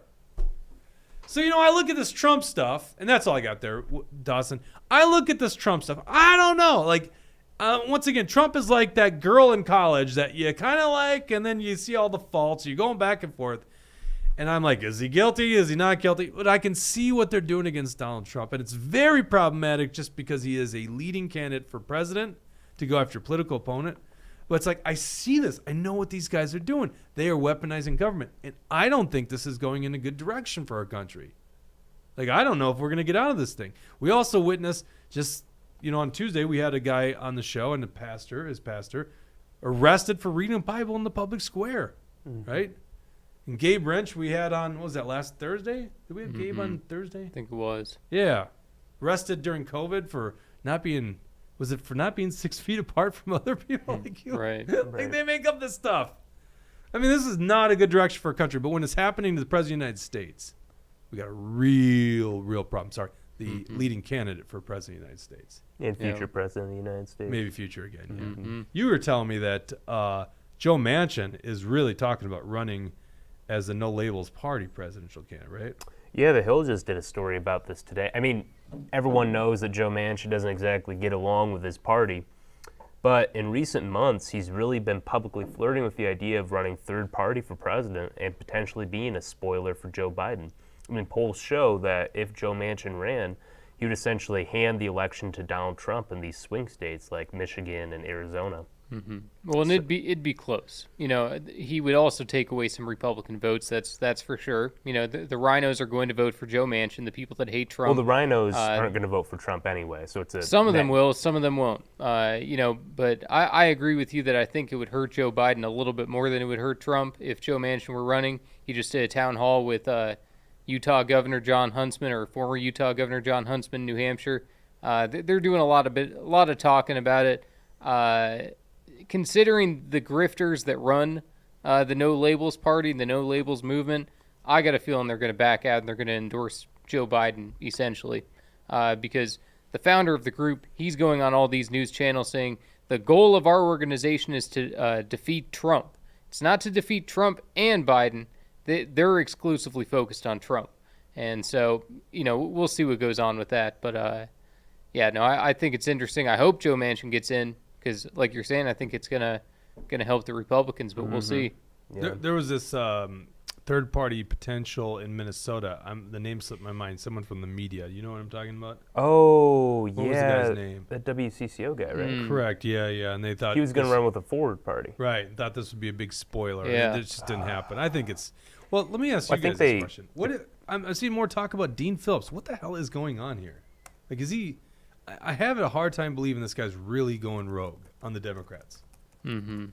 So, I look at this Trump stuff, and that's all I got there, Dawson. I look at this Trump stuff. I don't know. Like, once again, Trump is like that girl in college that you kind of like, and then you see all the faults. You're going back and forth. And I'm like, is he guilty? Is he not guilty? But I can see what they're doing against Donald Trump. And it's very problematic just because he is a leading candidate for president to go after a political opponent. But it's like, I see this. I know what these guys are doing. They are weaponizing government. And I don't think this is going in a good direction for our country. Like, I don't know if we're going to get out of this thing. We also witnessed just, on Tuesday, we had a guy on the show and his pastor, arrested for reading a Bible in the public square, right? And Gabe Wrench we had on, what was that, last Thursday? Did we have Gabe on Thursday? I think it was. Yeah. Arrested during COVID for not being 6 feet apart from other people like you? Right. Like they make up this stuff. I mean, this is not a good direction for a country, but when it's happening to the President of the United States, we got a real problem. Sorry, the leading candidate for President of the United States. And future President of the United States. Maybe future again, yeah. You were telling me that Joe Manchin is really talking about running as the No Labels Party presidential candidate, right? Yeah, The Hill just did a story about this today. I mean, everyone knows that Joe Manchin doesn't exactly get along with his party, but in recent months, he's really been publicly flirting with the idea of running third party for president and potentially being a spoiler for Joe Biden. I mean, polls show that if Joe Manchin ran, he would essentially hand the election to Donald Trump in these swing states like Michigan and Arizona. Well, and it'd be close. He would also take away some Republican votes. That's for sure. The rhinos are going to vote for Joe Manchin. The people that hate Trump. Well, the rhinos aren't going to vote for Trump anyway, so it's some of them will, some of them won't. But I agree with you that I think it would hurt Joe Biden a little bit more than it would hurt Trump if Joe Manchin were running. He just did a town hall with Utah Governor John Huntsman, or former Utah Governor John Huntsman, New Hampshire. They're doing a lot of talking about it. Considering the grifters that run the No Labels Party and the No Labels movement, I got a feeling they're going to back out and they're going to endorse Joe Biden, essentially. Because the founder of the group, he's going on all these news channels saying the goal of our organization is to defeat Trump. It's not to defeat Trump and Biden. They're exclusively focused on Trump. And so, we'll see what goes on with that. But, I think it's interesting. I hope Joe Manchin gets in. Because, like you're saying, I think it's gonna help the Republicans, but we'll see. Yeah. There was this third-party potential in Minnesota. The name slipped my mind. Someone from the media. You know what I'm talking about? Oh, yeah. What was the guy's name? That WCCO guy, right? Correct. Yeah. And they thought he was going to run with the Forward Party. Right. Thought this would be a big spoiler. Yeah. It just didn't happen. I think it's. Well, let me ask you guys this question. I'm seeing more talk about Dean Phillips. What the hell is going on here? Like, is he? I have a hard time believing this guy's really going rogue on the Democrats. No,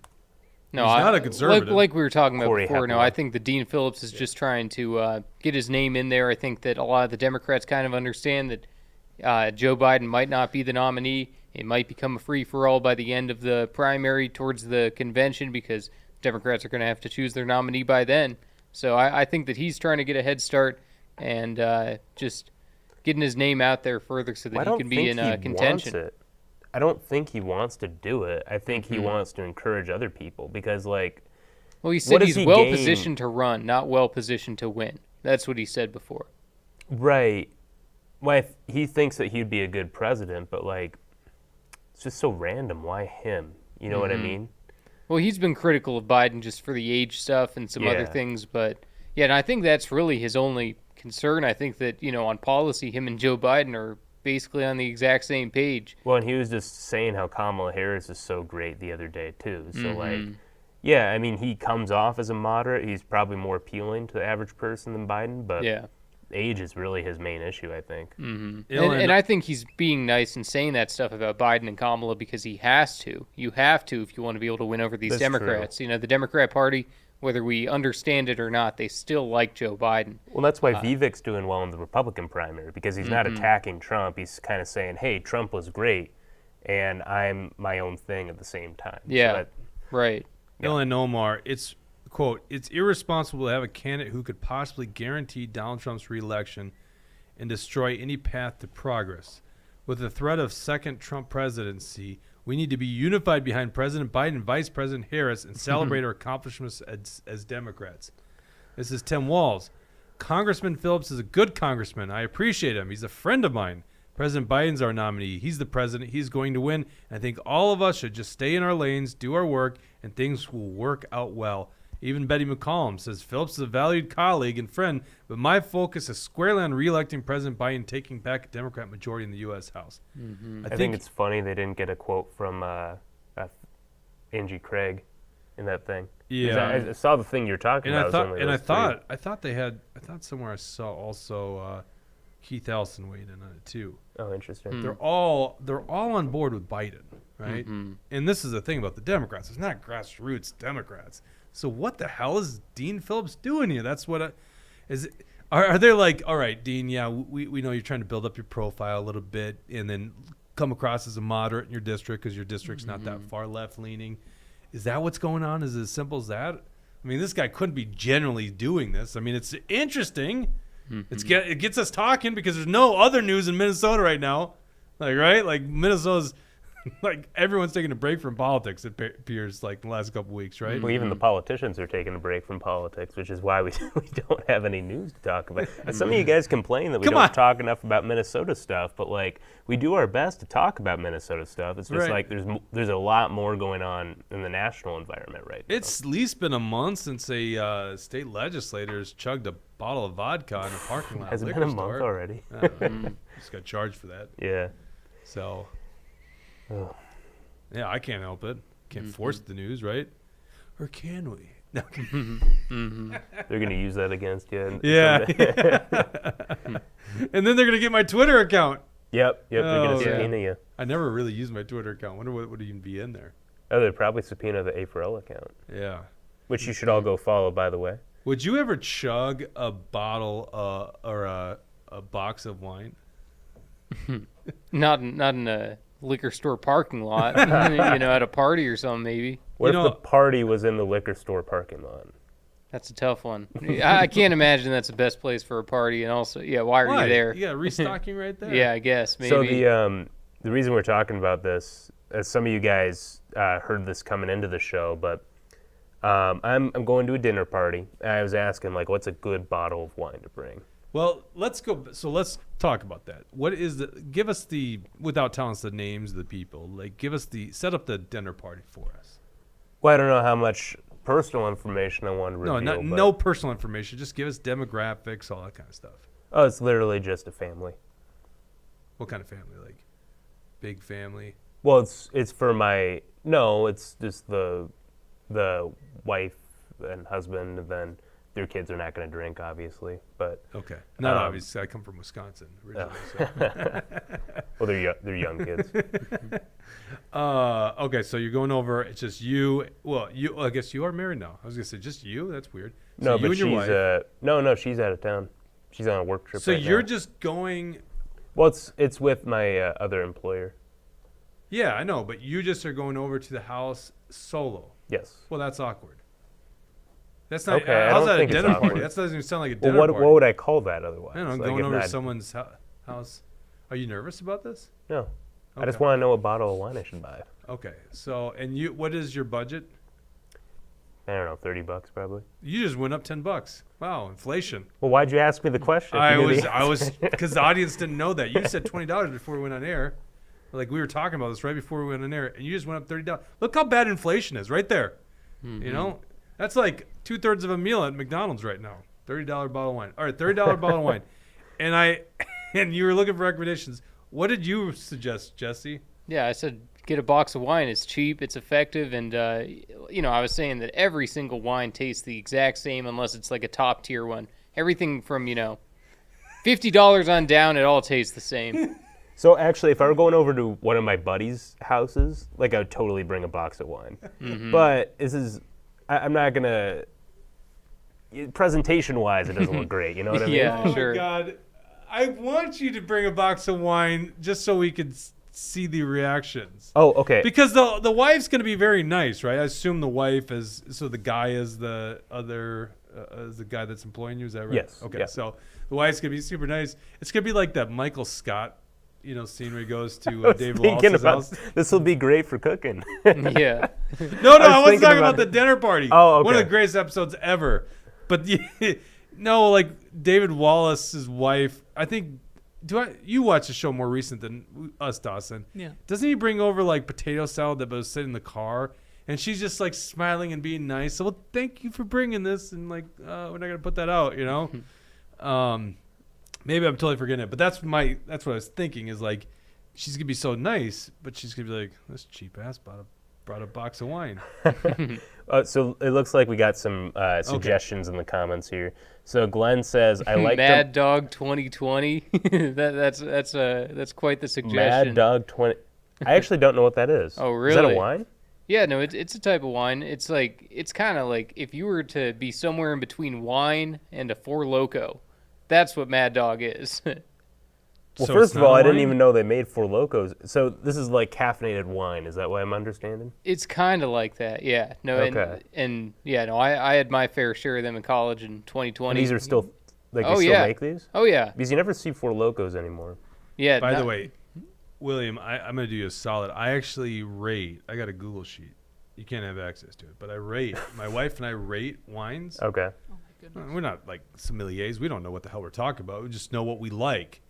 he's not a conservative. Like we were talking about Corey before. Hepburn. No, I think the Dean Phillips is just trying to get his name in there. I think that a lot of the Democrats kind of understand that Joe Biden might not be the nominee. It might become a free-for-all by the end of the primary towards the convention because Democrats are going to have to choose their nominee by then. So I think that he's trying to get a head start, and just getting his name out there further so I that he don't can be think in he contention. wants it. I don't think he wants to do it. I think he wants to encourage other people because, like, Well, he what said does he's he well gain? positioned to run, not well positioned to win. That's what he said before. right. Well, he thinks that he'd be a good president, but like, it's just so random. Why him? You know what I mean? Well, he's been critical of Biden just for the age stuff and some other Yeah. things, but yeah, and I think that's really his only concern. I think that, on policy, him and Joe Biden are basically on the exact same page. Well, and he was just saying how Kamala Harris is so great the other day too. So like, yeah, I mean, he comes off as a moderate. He's probably more appealing to the average person than Biden, but Yeah. age is really his main issue, I think. And I think he's being nice and saying that stuff about Biden and Kamala because he has to. You have to if you want to be able to win over these That's true. Democrats. The Democrat Party, whether we understand it or not, they still like Joe Biden. Well, that's why Vivek's doing well in the Republican primary because he's not attacking Trump. He's kind of saying, "Hey, Trump was great, and I'm my own thing at the same time." So Yeah. that- Right. Ilhan Omar, it's, quote, it's irresponsible to have a candidate who could possibly guarantee Donald Trump's reelection and destroy any path to progress. With the threat of second Trump presidency, we need to be unified behind President Biden and Vice President Harris and celebrate our accomplishments as Democrats. This is Tim Walz. Congressman Phillips is a good congressman. I appreciate him. He's a friend of mine. President Biden's our nominee. He's the president. He's going to win. And I think all of us should just stay in our lanes, do our work, and things will work out well. Even Betty McCollum says Phillips is a valued colleague and friend, but my focus is squarely on reelecting President Biden, taking back a Democrat majority in the U.S. House. I think it's funny they didn't get a quote from Angie Craig in that thing. 'Cause Yeah. I saw the thing you're talking And about. I thought somewhere I saw also Keith Ellison weighed in on it too. Oh, interesting. They're all on board with Biden, right? And this is the thing about the Democrats. It's not grassroots Democrats. So what the hell is Dean Phillips doing here? That's what are they like, all right, Dean, yeah, we know you're trying to build up your profile a little bit and then come across as a moderate in your district because your district's not that far left leaning. Is that what's going on? Is it as simple as that? I mean, this guy couldn't be generally doing this. I mean, it's interesting. It gets us talking because there's no other news in Minnesota right now. Like Minnesota's like everyone's taking a break from politics. It appears like the last couple weeks, right? Well, even the politicians are taking a break from politics, which is why we don't have any news to talk about. And some of you guys complain that we don't talk enough about Minnesota stuff, but like we do our best to talk about Minnesota stuff. It's just like there's a lot more going on in the national environment right now. It's at least been a month since a state legislators chugged a bottle of vodka in a parking lot. Has it liquor been a store. month already? Just got charged for that. Yeah. So, Oh. yeah, I can't help it. Can't force the news, right? Or can we? No. They're going to use that against you. Yeah. someday. And then they're gonna get my Twitter account. Yep. They're going to Oh, yeah. subpoena you. I never really used my Twitter account. Wonder what would even be in there. Oh, they'd probably subpoena the A4L account, Yeah. which you should all go follow, by the way. Would you ever chug a bottle or a box of wine? Not in a liquor store parking lot, at a party or something maybe. What You if know- the party was in the liquor store parking lot? That's a tough one. I can't imagine that's the best place for a party. And also, why are you there? Yeah, restocking right there. Yeah, I guess maybe. So the reason we're talking about this, as some of you guys heard this coming into the show, but I'm going to a dinner party. I was asking like, what's a good bottle of wine to bring? Well, let's go. So let's talk about that. What is give us without telling us the names of the people, like set up the dinner party for us. Well, I don't know how much personal information I want to reveal. No personal information. Just give us demographics, all that kind of stuff. Oh, it's literally just a family. What kind of family? Like big family? Well, it's for my it's just the wife and husband, and then their kids are not going to drink, obviously. But Okay, not obvious. I come from Wisconsin originally. So. well, they're young kids. Okay, so you're going over. It's just you. Well, I guess you are married now. I was gonna say just you. That's weird. So No, you but and your wife. no, she's out of town. She's on a work trip. So right you're now. just going. Well, it's with my other employer. Yeah, I know, but you just are going over to the house solo. Yes. Well, that's awkward. That's not. Okay, I how's don't that a think it's dinner party? awkward. That doesn't even sound like a Well, dinner what party. would I call that otherwise? I don't know. Like, Going if over to not- someone's house. Are you nervous about this? No. I just Okay. want to know what bottle of wine I should buy. Okay. So, and you, what is your budget? I don't know, $30 probably. You just went up $10. Wow, inflation. Well, why'd you ask me the question? if I you knew was, the I was, answer? because the audience didn't know that. You said $20 before we went on air. Like we were talking about this right before we went on air, and you just went up $30. Look how bad inflation is, right there. You know, that's like 2/3 of a meal at McDonald's right now. $30 bottle of wine. All right, $30 bottle of wine. And you were looking for recommendations. What did you suggest, Jesse? Yeah, I said get a box of wine. It's cheap, it's effective, and I was saying that every single wine tastes the exact same unless it's like a top tier one. Everything from $50 on down, it all tastes the same. So actually, if I were going over to one of my buddies' houses, like I would totally bring a box of wine. But I'm not gonna. Presentation-wise, it doesn't look great. You know what I mean? Yeah. Oh Sure. my God, I want you to bring a box of wine just so we could see the reactions. Oh, okay. Because the wife's going to be very nice, right? I assume the wife is, so the guy is the other, is the guy that's employing you, is that right? Yes, Okay, yeah. so the wife's going to be super nice. It's going to be like that Michael Scott, scene where he goes to Dave Thinking Wallace's about house. this will be great for cooking. Yeah. No, I was was thinking talking about about the dinner party. Oh, okay. One of the greatest episodes ever. But no, like David Wallace's wife, I think, you watch the show more recent than us, Dawson. Yeah. Doesn't he bring over like potato salad that was sitting in the car? And she's just like smiling and being nice. So, well, thank you for bringing this. And like, we're not going to put that out, Maybe I'm totally forgetting it. But that's what I was thinking is like, she's going to be so nice, but she's going to be like, this cheap ass brought a box of wine. So it looks like we got some suggestions in the comments here. So Glenn says, "I like Mad Dog 2020. That's quite the suggestion. Mad Dog 20." I actually don't know what that is. Oh, Is that a really? wine? Yeah, no, it's a type of wine. It's kind of like if you were to be somewhere in between wine and a Four Loko. That's what Mad Dog is. Well, So first it's of not all, a I didn't wine? even know they made Four Locos. So this is like caffeinated wine. Is that what I'm understanding? It's kind of like that, yeah. No, Okay. and yeah, no, I had my fair share of them in college in 2020. And these are still like Oh, they still yeah. make these? Oh yeah, Because you never see Four Locos anymore. yeah. By the not- way, William, I'm going to do you a solid. I actually rate. I got a Google sheet. You can't have access to it, but I rate. My wife and I rate wines. Okay. Oh my goodness. We're not like sommeliers. We don't know what the hell we're talking about. We just know what we like.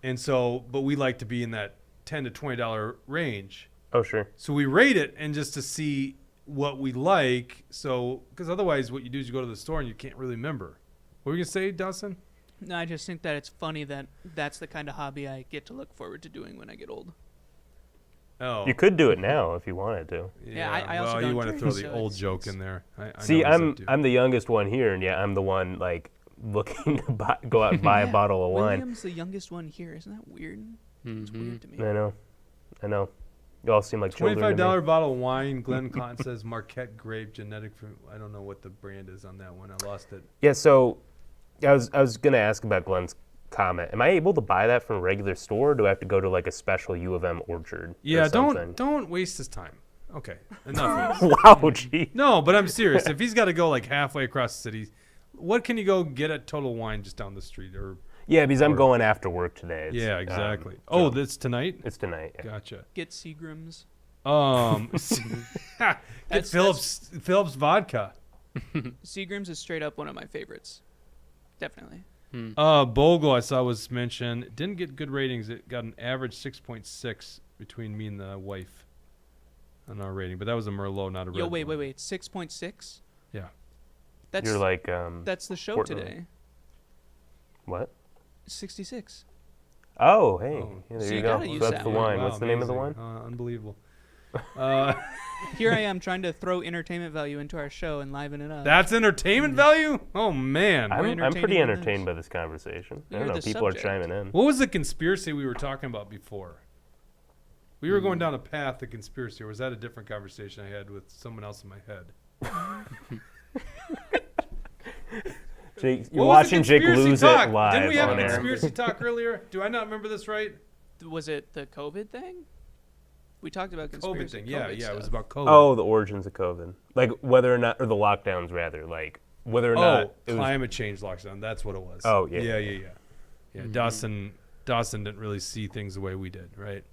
And so, but we like to be in that $10 to $20 range. Oh, sure. So we rate it and just to see what we like. So, because otherwise what you do is you go to the store and you can't really remember. What were you going to say, Dawson? No, I just think that it's funny that that's the kind of hobby I get to look forward to doing when I get old. Oh. You could do it now if you wanted to. Yeah, I also well, don't you want to drink, throw the so old it's- joke it's- in there. I See, know it's I'm the youngest one here, and yeah, I'm the one like looking to go out and buy a Yeah, bottle of wine. William's the youngest one here. Isn't that weird? It's Mhm. weird to me. I know. You all seem like children to me. $25 bottle of wine. Glenn Cotton says Marquette grape genetic. I don't know what the brand is on that one. I lost it. Yeah, so I was gonna ask about Glenn's comment. Am I able to buy that from a regular store, or do I have to go to like a special U of M orchard? Yeah, or something? don't waste his time. Okay, enough. Wow, gee. No, but I'm serious. If he's got to go like halfway across the city, what can you go get at Total Wine just down the street? Or Yeah, because I'm going after work today. It's, yeah, exactly. so Oh, that's tonight. it's tonight. Yeah. Gotcha. Get Seagram's. Get That's- Phillips vodka. Seagram's is straight up one of my favorites. Definitely. Bogle I saw was mentioned. It didn't get good ratings. It got an average 6.6 between me and the wife on our rating, but that was a Merlot, not a red. Yo, wait. one. 6.6? Yeah. That's You're like that's the show Portland. today. what? 66. Oh, hey, Oh. yeah, there So you you go. gotta use That's that the one. wine. Wow, What's the name of the amazing. wine? Unbelievable. Here I am trying to throw entertainment value into our show and liven it up. That's entertainment value? Oh, man. More I'm entertaining pretty than entertained this. by this conversation. I You're don't know. the People subject. are chiming in. What was the conspiracy we were talking about before? We were going down a path of conspiracy, or was that a different conversation I had with someone else in my head? Jake, you're What was the watching Jake conspiracy lose talk? it live Didn't we have a on air. conspiracy talk earlier? Do I not remember this right? Was it the COVID thing? We talked about conspiracy. COVID thing. Yeah, COVID it was stuff. about COVID. Oh, the origins of COVID, like whether or not, or the lockdowns rather, like whether or not it was, climate change lockdown. That's what it was. Oh, yeah, Yeah. yeah. Yeah, Dawson didn't really see things the way we did, right?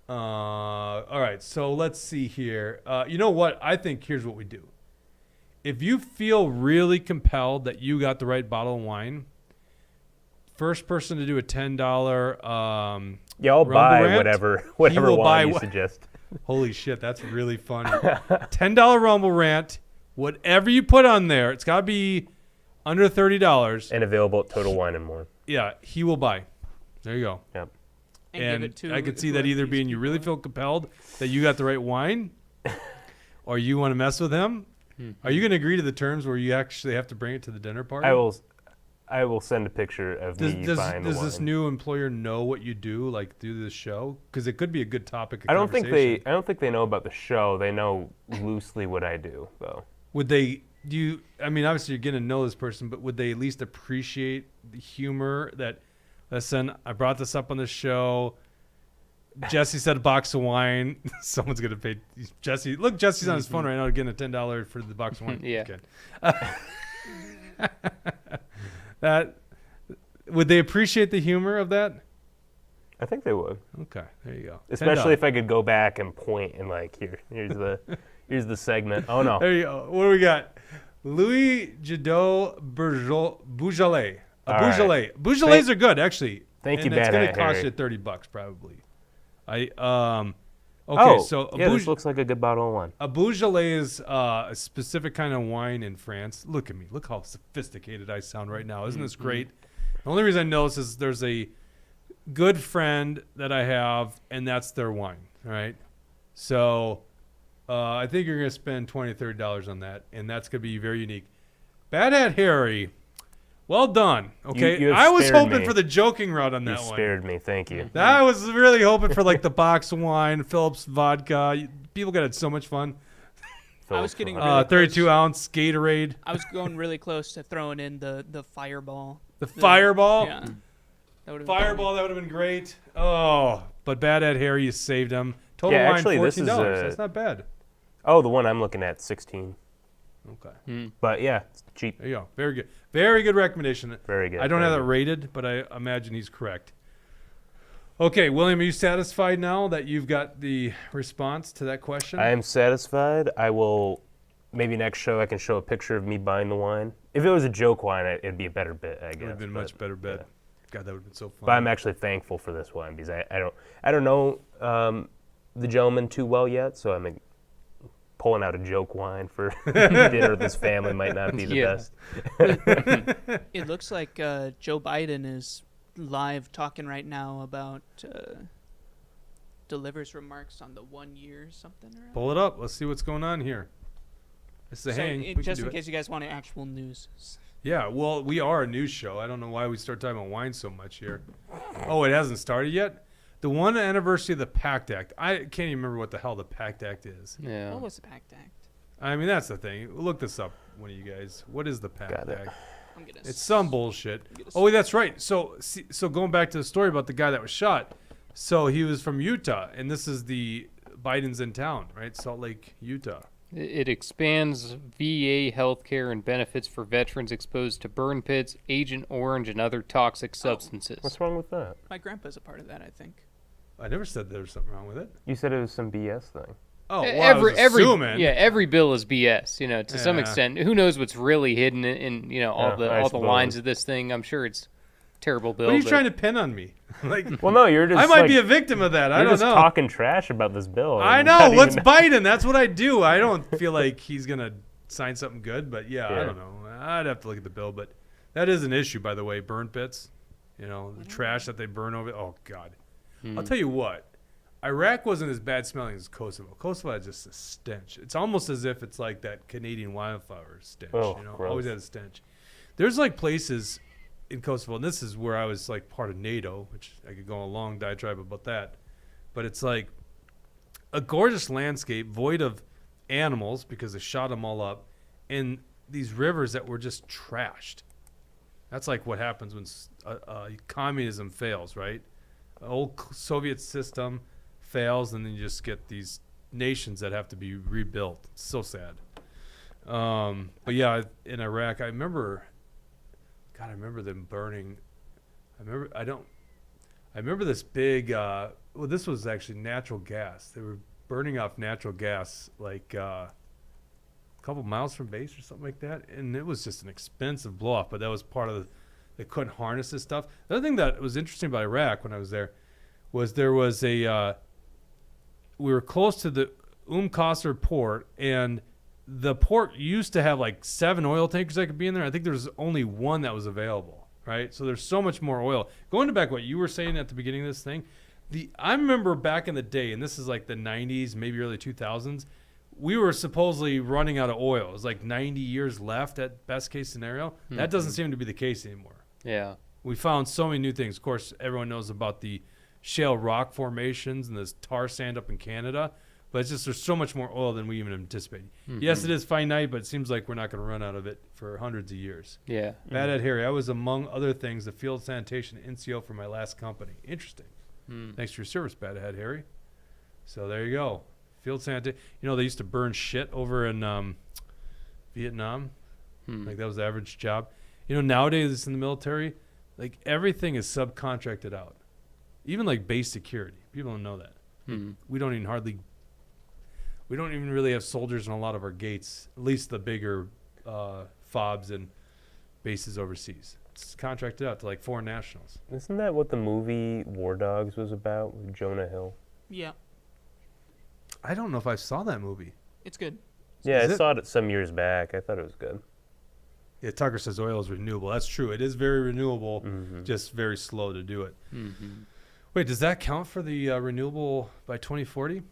All right, so let's see here. You know what? I think here's what we do. If you feel really compelled that you got the right bottle of wine, first person to do a $10 yeah, I'll Rumble buy Rant, whatever will buy wine you wha- suggest. Holy shit, that's really funny. $10 Rumble Rant, whatever you put on there, it's got to be under $30. And available at Total Wine and More. Yeah, he will buy. There you go. Yep. give And it to I could see that whoever either these being you people really are. feel compelled that you got the right wine, or you want to mess with him. Are you going to agree to the terms where you actually have to bring it to the dinner party? I will send a picture of me buying the Does wine. this new employer know what you do, like do this show? Because it could be a good topic of I don't think conversation. they know about the show. They know loosely what I do, though. Would they? Do you? I mean, obviously you're getting to know this person, but would they at least appreciate the humor that? Listen, I brought this up on the show. Jesse said a box of wine. Someone's gonna pay Jesse. Look, Jesse's on his phone right now getting a $10 for the box of wine. Yeah. Okay. That would they appreciate the humor of that? I think they would, Okay, there you go. especially $10. if I could go back and point and like here's the segment. Oh no, There you go. What do we got? Louis Jadot Beaujolais. All right. Beaujolais. Beaujolais are good, actually. Thank you, and it's Bad going Hat to cost Harry. you $30 probably. Okay, oh, so yeah, this looks like a good bottle of wine. a Beaujolais is a specific kind of wine in France. Look at me. Look how sophisticated I sound right now. Isn't this great? The only reason I know this is there's a good friend that I have, and that's their wine. All right. So I think you're going to spend $20, $30 on that, and that's going to be very unique. Bad Hat Harry, well done. Okay. You have I was spared hoping me. for the joking route on You that one. spared me. Thank you. I was really hoping for like the box of wine, Phillips vodka. People got so much fun. I was getting Phillips. really 32 ounce Gatorade. I was going really close to throwing in the fireball. The Fireball. Yeah. That would've been Fireball, that would have been great. Oh, but Bad Ed Harry, you saved him. Total Yeah, wine, actually, $14. this is That's not bad. Oh, the one I'm looking at, 16. Okay. But yeah, it's cheap. There you go. Very good. Very good recommendation. Very good. I don't very have that good. rated, but I imagine he's correct. Okay, William, are you satisfied now that you've got the response to that question? I am satisfied. I will. Maybe next show I can show a picture of me buying the wine. If it was a joke wine, it'd be a better bit, I guess. It would have been but, much better bet. yeah. God, that would have been so fun. But I'm actually thankful for this wine because I don't know the gentleman too well yet, so I'm pulling out a joke wine for dinner with his family might not be the Yeah. best. It looks like Joe Biden is live talking right now about delivers remarks on the 1 year something or other. Pull it up. Let's see what's going on here. It's the So hang. it- We can just do in it. case you guys want actual news. Yeah, well, we are a news show. I don't know why we start talking about wine so much here. Oh, it hasn't started yet? The 1 anniversary of the PACT Act. I can't even remember what the hell the PACT Act is. Yeah. What was the PACT Act? I mean, that's the thing. Look this up, one of you guys. What is the PACT Got it. Act? I'm gonna. It's some bullshit. I'm gonna Oh, wait, that's right. So going back to the story about the guy that was shot. So he was from Utah, and this is the Biden's in town, right? Salt Lake, Utah. It expands VA healthcare and benefits for veterans exposed to burn pits, Agent Orange, and other toxic substances. What's wrong with that? My grandpa's a part of that, I think. I never said there was something wrong with it. You said it was some BS thing. Oh, well, I was assuming. every bill is BS. You know, to some Yeah. extent. Who knows what's really hidden in you know all Yeah, I the suppose. lines of this thing? I'm sure it's terrible bill. What are you but- trying to pin on me? Like, Well, no, you're just. I might like, be a victim of that. I you're don't just know. talking trash about this bill. I and know. not What's even- Biden? That's what I do. I don't feel like he's gonna sign something good, but yeah, I Yeah. don't know. I'd have to look at the bill, but that is an issue, by the way. Burn pits, you know, the trash that they burn over. Oh God, I'll tell you what. Iraq wasn't as bad smelling as Kosovo. Kosovo had just a stench. It's almost as if it's like that Canadian wildflower stench. Oh, you know, gross. always had a stench. There's like places in Kosovo, and this is where I was like part of NATO, which I could go on a long diatribe about that. But it's like a gorgeous landscape void of animals because they shot them all up, and these rivers that were just trashed. That's like what happens when communism fails, right? The old Soviet system fails, and then you just get these nations that have to be rebuilt. It's so sad. But yeah, in Iraq, I remember them burning. I remember this big. Well, this was actually natural gas. They were burning off natural gas like a couple miles from base or something like that, and it was just an expensive blow off. But that was part of they couldn't harness this stuff. The other thing that was interesting about Iraq when I was there was there was a. We were close to the Qasr port, and the port used to have like 7 oil tankers that could be in there. I think there was only 1 that was available, right? So there's so much more oil. Going to back what you were saying at the beginning of this thing, I remember back in the day, and this is like the 90s, maybe early 2000s, we were supposedly running out of oil. It was like 90 years left at best case scenario. That doesn't seem to be the case anymore. Yeah. We found so many new things. Of course, everyone knows about the shale rock formations and this tar sand up in Canada. But it's just there's so much more oil than we even anticipated. Yes, it is finite, but it seems like we're not going to run out of it for hundreds of years. Yeah. Bad Ed Harry, I was, among other things, the field sanitation NCO for my last company. Interesting. Thanks for your service, Bad Ed Harry. So there you go. Field sanitation. You know, they used to burn shit over in Vietnam. Like that was the average job. You know, nowadays in the military, like everything is subcontracted out. Even like base security. People don't know that. We don't even really have soldiers in a lot of our gates, at least the bigger FOBs and bases overseas. It's contracted out to like foreign nationals. Isn't that what the movie War Dogs was about with Jonah Hill? Yeah, I don't know if I saw that movie. it's good. Yeah, Is I it? saw it some years back. I thought it was good. Yeah, Tucker says oil is renewable. That's true. It is very renewable, just very slow to do it. Wait, does that count for the renewable by 2040?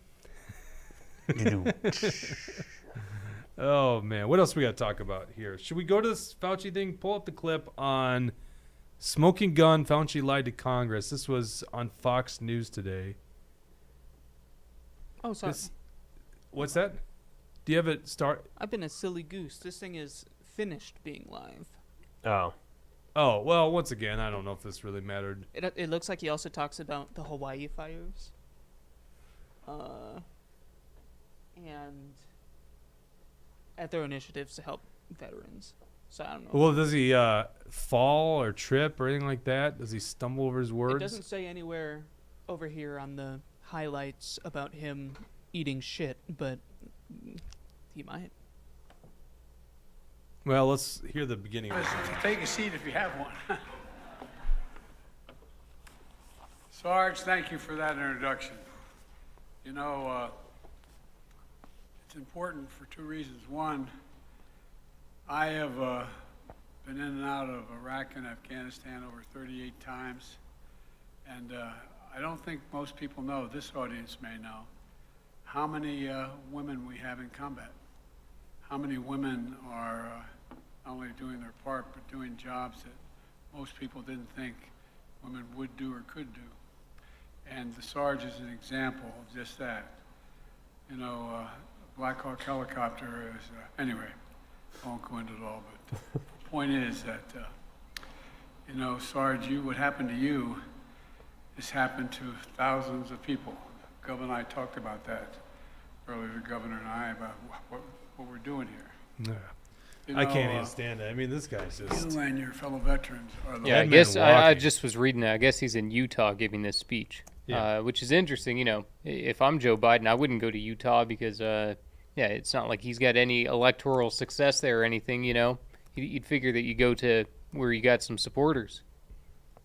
Oh, man. What else we got to talk about here? Should we go to this Fauci thing? Pull up the clip on smoking gun. Fauci lied to Congress. This was on Fox News today. Oh, sorry. What's that? Do you have it start? I've been a silly goose. This thing is finished being live. Oh. Oh, well, once again, I don't know if this really mattered. It looks like he also talks about the Hawaii fires. And at their initiatives to help veterans. So I don't know. Well, does he fall or trip or anything like that? Does he stumble over his words? It doesn't say anywhere over here on the highlights about him eating shit, but he might. Well, let's hear the beginning of it. Take a seat if you have one. Sarge, thank you for that introduction. You know, it's important for 2 reasons. One, I have been in and out of Iraq and Afghanistan over 38 times, and I don't think most people know, this audience may know, how many women we have in combat. How many women are not only doing their part, but doing jobs that most people didn't think women would do or could do. And the Sarge is an example of just that. You know, Black Hawk helicopter is, anyway, I won't go into it all, but the point is that, you know, Sarge, what happened to you has happened to thousands of people. Governor and I talked about that earlier, the governor and I, about what we're doing here. Yeah. You I know, can't even stand it. I mean, this guy's just... You and your fellow veterans are the Yeah, I Dead guess man I walking. just was reading that. I guess he's in Utah giving this speech, Yeah. which is interesting. You know, if I'm Joe Biden, I wouldn't go to Utah because, yeah, it's not like he's got any electoral success there or anything. You know, you'd figure that you go to where you got some supporters.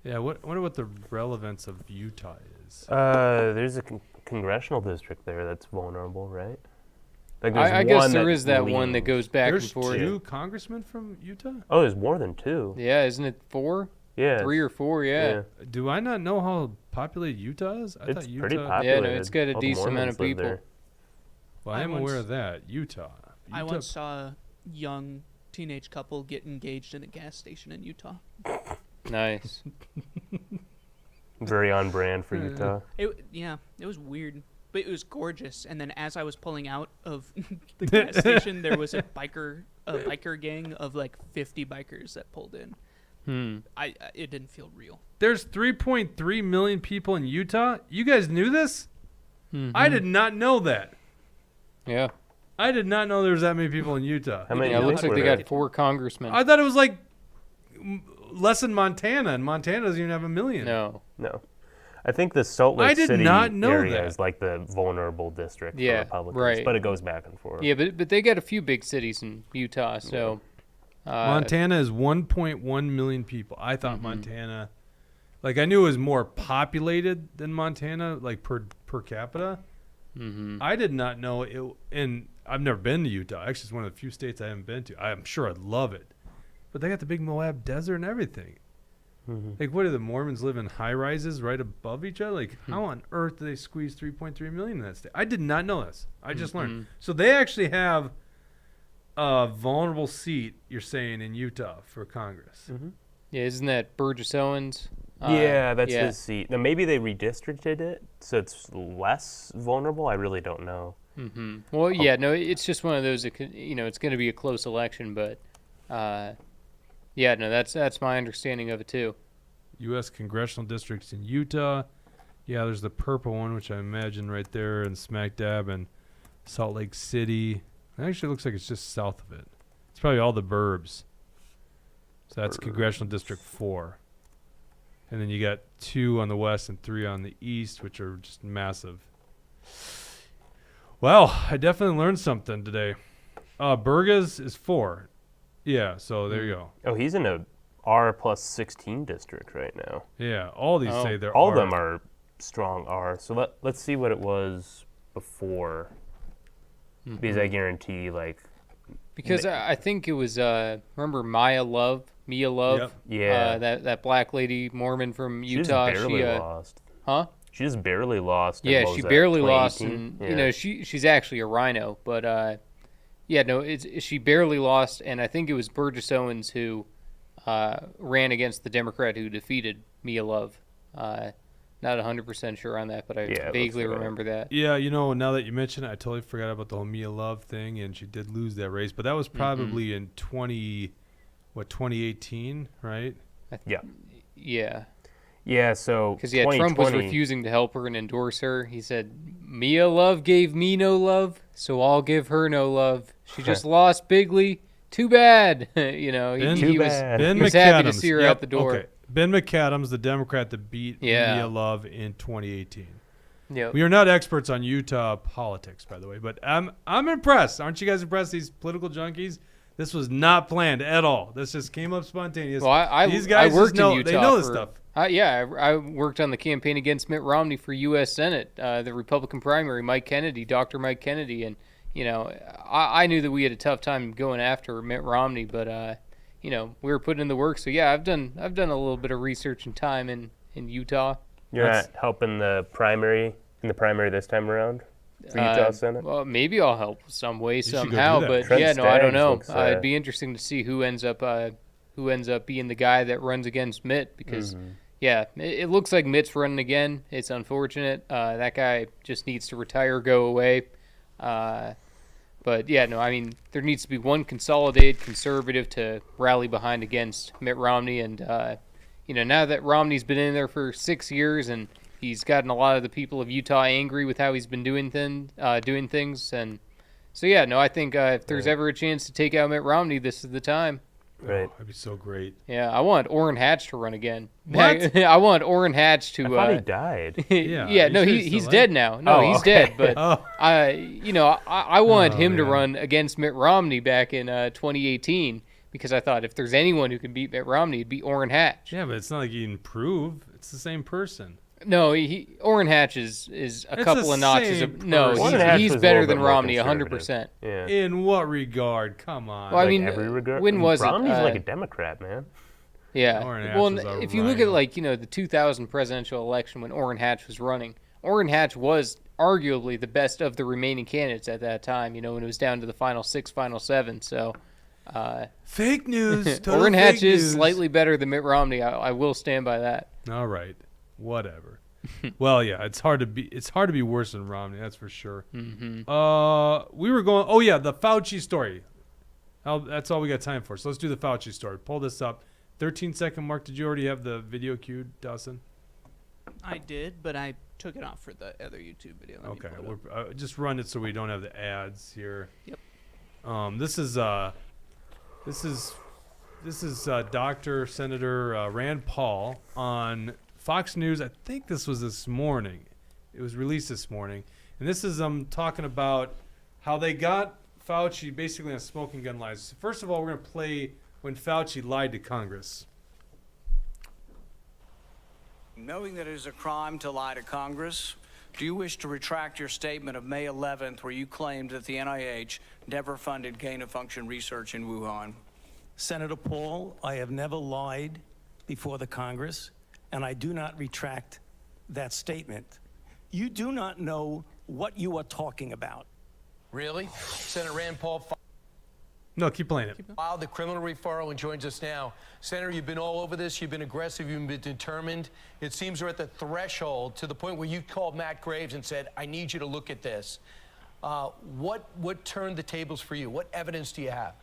Yeah, I wonder what the relevance of Utah is. There's a congressional district there that's vulnerable, right? Like there's I guess one there is that one that leans. goes back There's and forth. 2 congressmen from Utah? Oh, there's more than 2. Yeah, isn't it 4? Yeah. 3 or 4? Yeah. Do I not know how populated Utah is? I It's thought Utah... pretty Yeah, popular. no, it's got a decent amount of people. Well, I I am once- aware of that. Utah. I Utah- once saw a young teenage couple get engaged in a gas station in Utah. Nice. Very on brand for Utah. Yeah, it was weird, but it was gorgeous. And then as I was pulling out of the gas station, there was a biker gang of like 50 bikers that pulled in. It didn't feel real. There's 3.3 million people in Utah? You guys knew this? I did not know that. Yeah. I did not know there was that many people in Utah. How many? Yeah, it looks like they Twitter? got 4 congressmen. I thought it was like less than Montana, and Montana doesn't even have 1 million. No. I think the Salt Lake I did City not know area that. is like the vulnerable district Yeah, for Republicans, right. but it goes back and forth. Yeah, but they got a few big cities in Utah, so Montana is 1.1 million people. I thought Montana, like I knew it was more populated than Montana, like per capita. I did not know it, and I've never been to Utah. Actually, it's one of the few states I haven't been to. I'm sure I'd love it, but they got the big Moab Desert and everything. Like, what do the Mormons live in high rises right above each other? Like, how on earth do they squeeze 3.3 million in that state? I did not know this. I just learned. So they actually have a vulnerable seat, you're saying, in Utah for Congress. yeah, isn't that Burgess Owens? Yeah, that's his seat. Now maybe they redistricted it so it's less vulnerable. I really don't know. Well, yeah, no, it's just one of those. That could, it's going to be a close election, but yeah, no, that's my understanding of it too. U.S. congressional districts in Utah. Yeah, there's the purple one, which I imagine right there in smack dab in Salt Lake City. It actually looks like it's just south of it. It's probably all the burbs. So that's congressional district 4. And then you got 2 on the west and 3 on the east, which are just massive. Well, I definitely learned something today. Burgess is 4. Yeah, so there you go. Oh, he's in a R+16 district right now. Yeah, all these say they're All R. of them are strong R. So let's see what it was before. Because I guarantee, like, Because I think it was remember Mia Love, Yep. yeah, that black lady Mormon from she just Utah. barely She lost. huh? She just barely lost. in, Yeah, what she was that, barely lost, 2018? and she's actually a rhino, but yeah, no, she barely lost, and I think it was Burgess Owens who ran against the Democrat who defeated Mia Love. Not 100% sure on that, but I Yeah, it vaguely looks right. remember that. Yeah, now that you mention it, I totally forgot about the whole Mia Love thing, and she did lose that race. But that was probably in 2018, right? Yeah. Yeah, Yeah, so because Trump was 2020 refusing to help her and endorse her. He said, "Mia Love gave me no love, so I'll give her no love. She just lost bigly. Too bad." He Too was bad. Ben he was happy to McAdams. see her Yep, out the door. Okay. Ben McAdams, the Democrat that beat Yeah. Mia Love in 2018. Yep. We are not experts on Utah politics, by the way, but I'm impressed. Aren't you guys impressed? These political junkies. This was not planned at all. This just came up spontaneous. Well, These guys I worked just know, in Utah. they know this for- stuff. I worked on the campaign against Mitt Romney for U.S. Senate, the Republican primary. Dr. Mike Kennedy, and I knew that we had a tough time going after Mitt Romney, but we were putting in the work. So yeah, I've done a little bit of research and time in Utah. You're not helping in the primary this time around for Utah Senate? Well, maybe I'll help some way should go do somehow, that. but Trent yeah, no, I don't Staggs know. looks, It'd be interesting to see who ends up being the guy that runs against Mitt, because yeah, it looks like Mitt's running again. It's unfortunate. That guy just needs to retire, go away. But yeah, no, I mean, there needs to be one consolidated conservative to rally behind against Mitt Romney, and now that Romney's been in there for 6 years and he's gotten a lot of the people of Utah angry with how he's been doing things, and so yeah, no, I think if there's ever a chance to take out Mitt Romney, this is the time. Right. That'd be so great. Yeah, I want Orrin Hatch to run again. What? I want Orrin Hatch to. I thought he died. Yeah, yeah, you no, sure he's he's still dead now. No, Oh, he's okay. dead. But Oh. I want Oh, him to man. run against Mitt Romney back in 2018, because I thought if there's anyone who can beat Mitt Romney, it'd be Orrin Hatch. Yeah, but it's not like you can prove. It's the same person. No, Orrin Hatch is a couple the of notches. same No, person. Orrin Hatch he's was a better little than bit more Romney, conservative. 100%. Yeah. In what regard? Come on. Well, I Like mean, every regard. when was it? Romney's like a Democrat, man. Yeah. Orrin Hatch Well, was a if you look rhino. at the 2000 presidential election when Orrin Hatch was running, Orrin Hatch was arguably the best of the remaining candidates at that time. When it was down to the final 6, final 7. So Fake news. Total Orrin fake Hatch news. is slightly better than Mitt Romney. I will stand by that. All right. Whatever. Well, yeah, it's hard to be worse than Romney, that's for sure. We were going. Oh yeah, the Fauci story. That's all we got time for. So let's do the Fauci story. Pull this up. 13-second mark. Did you already have the video queued, Dawson? I did, but I took it off for the other YouTube video. Let me Okay, pull it up. we're just run it so we don't have the ads here. Yep. This is Dr. Senator Rand Paul on Fox News. I think this was this morning. It was released this morning, and this is talking about how they got Fauci basically on smoking gun lies. First of all, we're going to play when Fauci lied to Congress. Knowing that it is a crime to lie to Congress, do you wish to retract your statement of May 11th where you claimed that the NIH never funded gain-of-function research in Wuhan? Senator Paul, I have never lied before the Congress, and I do not retract that statement. You do not know what you are talking about. Really? Senator Rand Paul No, keep playing it. filed the criminal referral and joins us now. Senator, you've been all over this. You've been aggressive. You've been determined. It seems we're at the threshold to the point where you called Matt Graves and said, I need you to look at this. What turned the tables for you? What evidence do you have?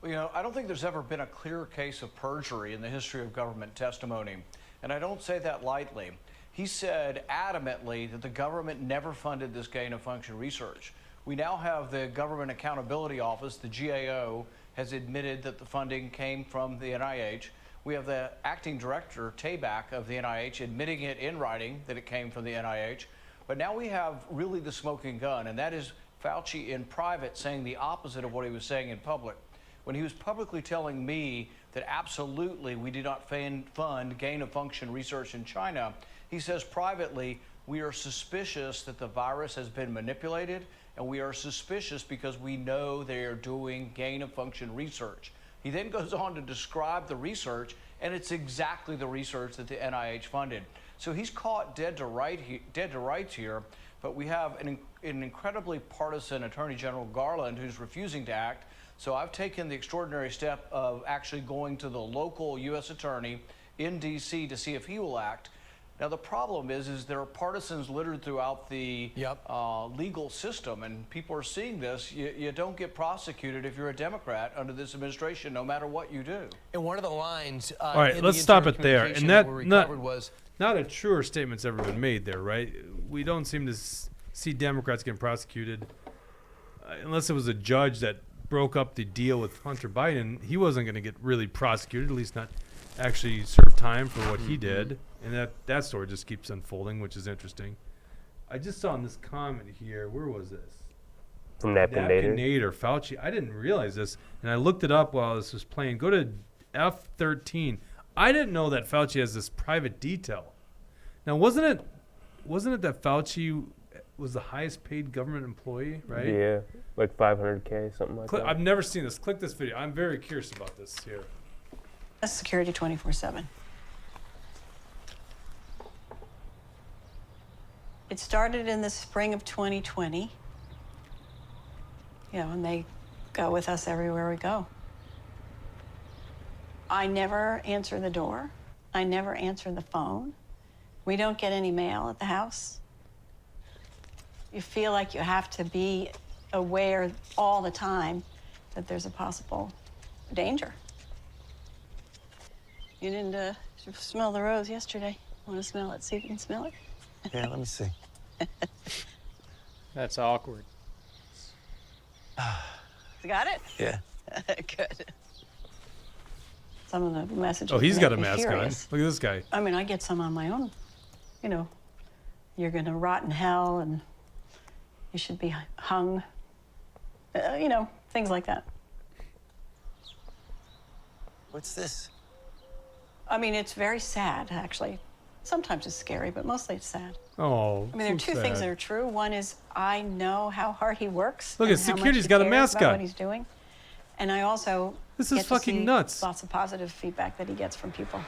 Well, you know, I don't think there's ever been a clear case of perjury in the history of government testimony, and I don't say that lightly. He said adamantly that the government never funded this gain-of-function research. We now have the Government Accountability Office, the GAO, has admitted that the funding came from the NIH. We have the acting director, Tabak, of the NIH, admitting it in writing that it came from the NIH. But now we have really the smoking gun, and that is Fauci in private saying the opposite of what he was saying in public. When he was publicly telling me that absolutely we did not fund gain-of-function research in China, he says privately, we are suspicious that the virus has been manipulated, and we are suspicious because we know they are doing gain-of-function research. He then goes on to describe the research, and it's exactly the research that the NIH funded. So he's caught dead to rights here, but we have an incredibly partisan Attorney General Garland who's refusing to act. So I've taken the extraordinary step of actually going to the local U.S. attorney in D.C. to see if he will act. Now, the problem is there are partisans littered throughout the legal system, and people are seeing this. You don't get prosecuted if you're a Democrat under this administration, no matter what you do. And one of the lines. All right, in let's the stop internal it there. communication And that we that recovered was not a truer statement's ever been made there, right? We don't seem to see Democrats getting prosecuted unless it was a judge that broke up the deal with Hunter Biden. He wasn't going to get really prosecuted, at least not actually serve time for what he did. And that story just keeps unfolding, which is interesting. I just saw in this comment here, where was this? From Napkinator. Napkinator, Fauci. I didn't realize this, and I looked it up while this was playing. Go to F13. I didn't know that Fauci has this private detail. Now, wasn't it that Fauci was the highest paid government employee, right? Yeah, like 500K, something like that. I've never seen this. Click this video. I'm very curious about this here. That's security 24/7. It started in the spring of 2020. You know, and they go with us everywhere we go. I never answer the door. I never answer the phone. We don't get any mail at the house. You feel like you have to be aware all the time that there's a possible danger. You didn't smell the rose yesterday. Want to smell it? See if you can smell it? Yeah, let me see. That's awkward. Got it? Yeah. Good. Some of the messages. Oh, he's make got a me mask on. furious. Look at this guy. I mean, I get some on my own. You know, you're gonna rot in hell, and you should be hung. You know, things like that. What's this? I mean, it's very sad, actually. Sometimes it's scary, but mostly it's sad. Oh, I mean, there are so two things sad. that are true. One is I know how hard he works. Look, and at how much security's he got a cares mask about on. what he's doing. And I also This is get to fucking see nuts. lots of positive feedback that he gets from people.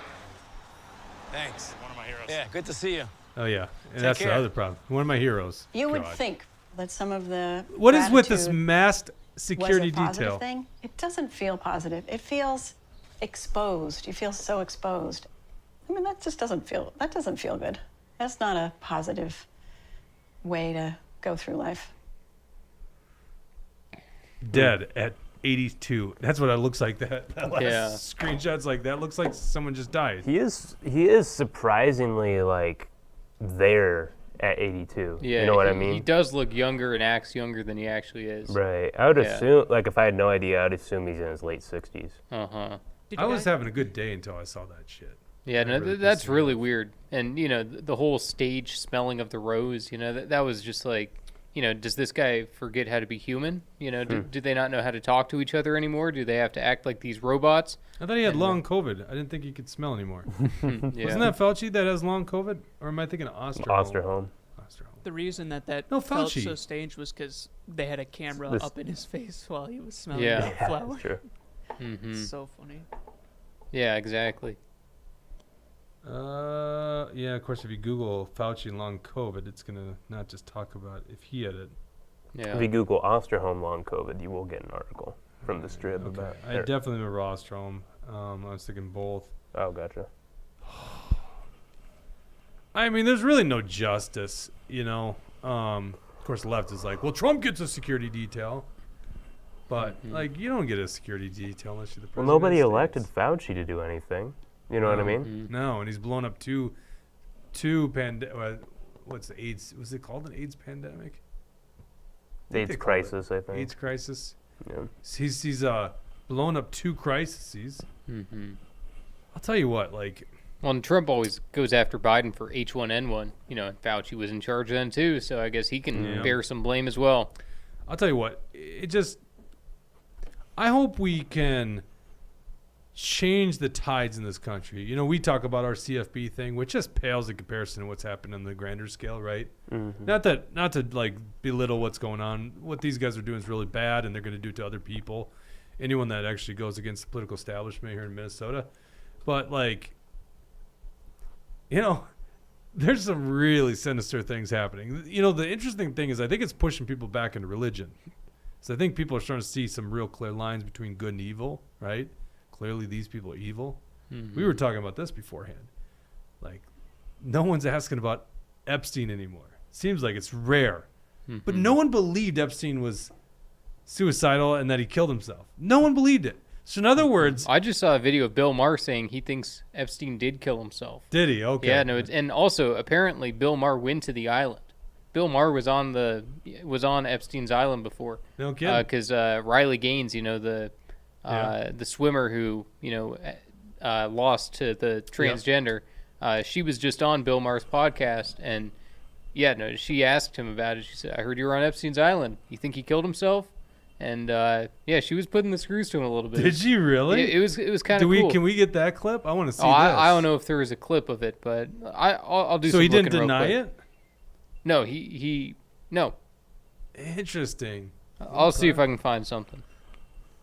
Thanks. One of my heroes. Yeah, good to see you. Oh, yeah. And that's the care. other problem. One of my heroes. You would God. think that some of the What is with this gratitude masked security was a positive detail? thing. It doesn't feel positive. It feels exposed. You feel so exposed. I mean, that doesn't feel good. That's not a positive way to go through life. Dead at 82. That's what it looks like. That last Yeah. screenshots like that looks like someone just died. He is surprisingly like there at 82. Yeah, you know what I he mean? does look younger and acts younger than he actually is. Right. I would Yeah. assume, like, if I had no idea, I'd assume he's in his late 60s. Did I you was guys- having a good day until I saw that shit. Yeah, I no, really that's pissed me really off. weird. And the whole stage smelling of the rose, that was just like, does this guy forget how to be human? Do they not know how to talk to each other anymore? Do they have to act like these robots? I thought he had long COVID. I didn't think he could smell anymore. Yeah. Wasn't that Fauci that has long COVID? Or am I thinking of Osterholm. The reason that No, felt Fauci. so staged was because they had a camera This- up in his face while he was smelling Yeah. that flower. That's true. So funny. Yeah, exactly. Yeah, of course, if you Google Fauci and long COVID, it's going to not just talk about if he had it. Yeah. If you Google Osterholm long COVID, you will get an article from the Strib Okay. about I definitely remember Ostrom. I was thinking both. Oh, gotcha. I mean, there's really no justice, Of course, the left is like, well, Trump gets a security detail. But, you don't get a security detail unless you're the Well, president. nobody of the elected States. Fauci to do anything. You know what I mean? No, and he's blown up two what's the AIDS? Was it called an AIDS pandemic? The AIDS crisis, I think. AIDS crisis. Yeah. He's blown up two crises. I'll tell you what, Well, and Trump always goes after Biden for H1N1. And Fauci was in charge then too, so I guess he can Yeah. bear some blame as well. I'll tell you what, I hope we can change the tides in this country. We talk about our CFB thing, which just pales in comparison to what's happened on the grander scale, right? Not to like belittle what's going on. What these guys are doing is really bad, and they're going to do it to other people. Anyone that actually goes against the political establishment here in Minnesota. But there's some really sinister things happening. The interesting thing is I think it's pushing people back into religion. So I think people are starting to see some real clear lines between good and evil, right? Clearly these people are evil. We were talking about this beforehand. No one's asking about Epstein anymore. Seems like it's rare. But no one believed Epstein was suicidal and that he killed himself. No one believed it. So in other words, I just saw a video of Bill Maher saying he thinks Epstein did kill himself. did he? Okay. Yeah, no, and also apparently Bill Maher went to the island. Bill Maher was on Epstein's island before. No kidding. Because Riley Gaines, the Yeah. swimmer who lost to the transgender, she was just on Bill Maher's podcast, and she asked him about it. She said, "I heard you were on Epstein's island. You think he killed himself?" And she was putting the screws to him a little bit. Did she really? It was kind of cool. Can we get that clip? I want to see Oh, this. I don't know if there is a clip of it, but I'll do. So some he didn't looking real deny quick. it? No, he no. Interesting. I'll see if I can find something.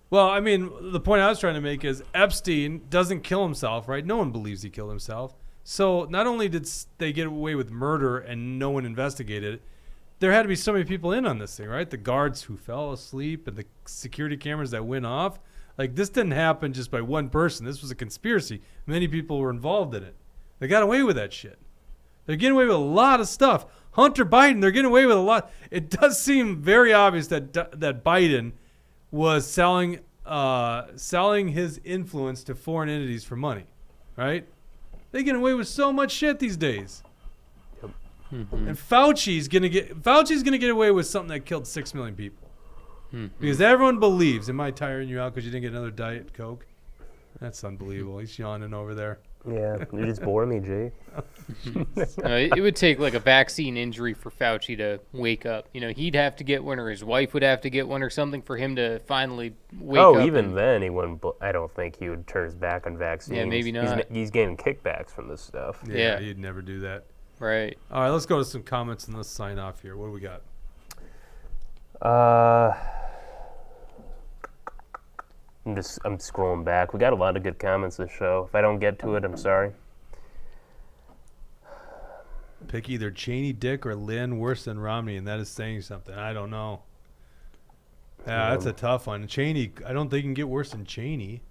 Well, I mean, the point I was trying to make is Epstein doesn't kill himself, right? No one believes he killed himself. So not only did they get away with murder and no one investigated it, there had to be so many people in on this thing, right? The guards who fell asleep and the security cameras that went off. This didn't happen just by one person. This was a conspiracy. Many people were involved in it. They got away with that shit. They're getting away with a lot of stuff. Hunter Biden, they're getting away with a lot. It does seem very obvious that Biden was selling his influence to foreign entities for money, right? They get away with so much shit these days. And Fauci's gonna get away with something that killed 6 million people, because everyone believes. Am I tiring you out because you didn't get another Diet Coke? That's unbelievable. He's yawning over there. Yeah, you just bore me, Jay. It would take like a vaccine injury for Fauci to wake up. He'd have to get one, or his wife would have to get one, or something for him to finally wake up. Oh, even then, he wouldn't. I don't think he would turn his back on vaccines. Yeah, maybe not. He's getting kickbacks from this stuff. Yeah. He'd never do that. Right. All right, let's go to some comments and let's sign off here. What do we got? I'm scrolling back. We got a lot of good comments this show. If I don't get to it, I'm sorry. Pick either Cheney, Dick, or Lynn worse than Romney, and that is saying something. I don't know. Yeah, that's a tough one. Cheney, I don't think he can get worse than Cheney.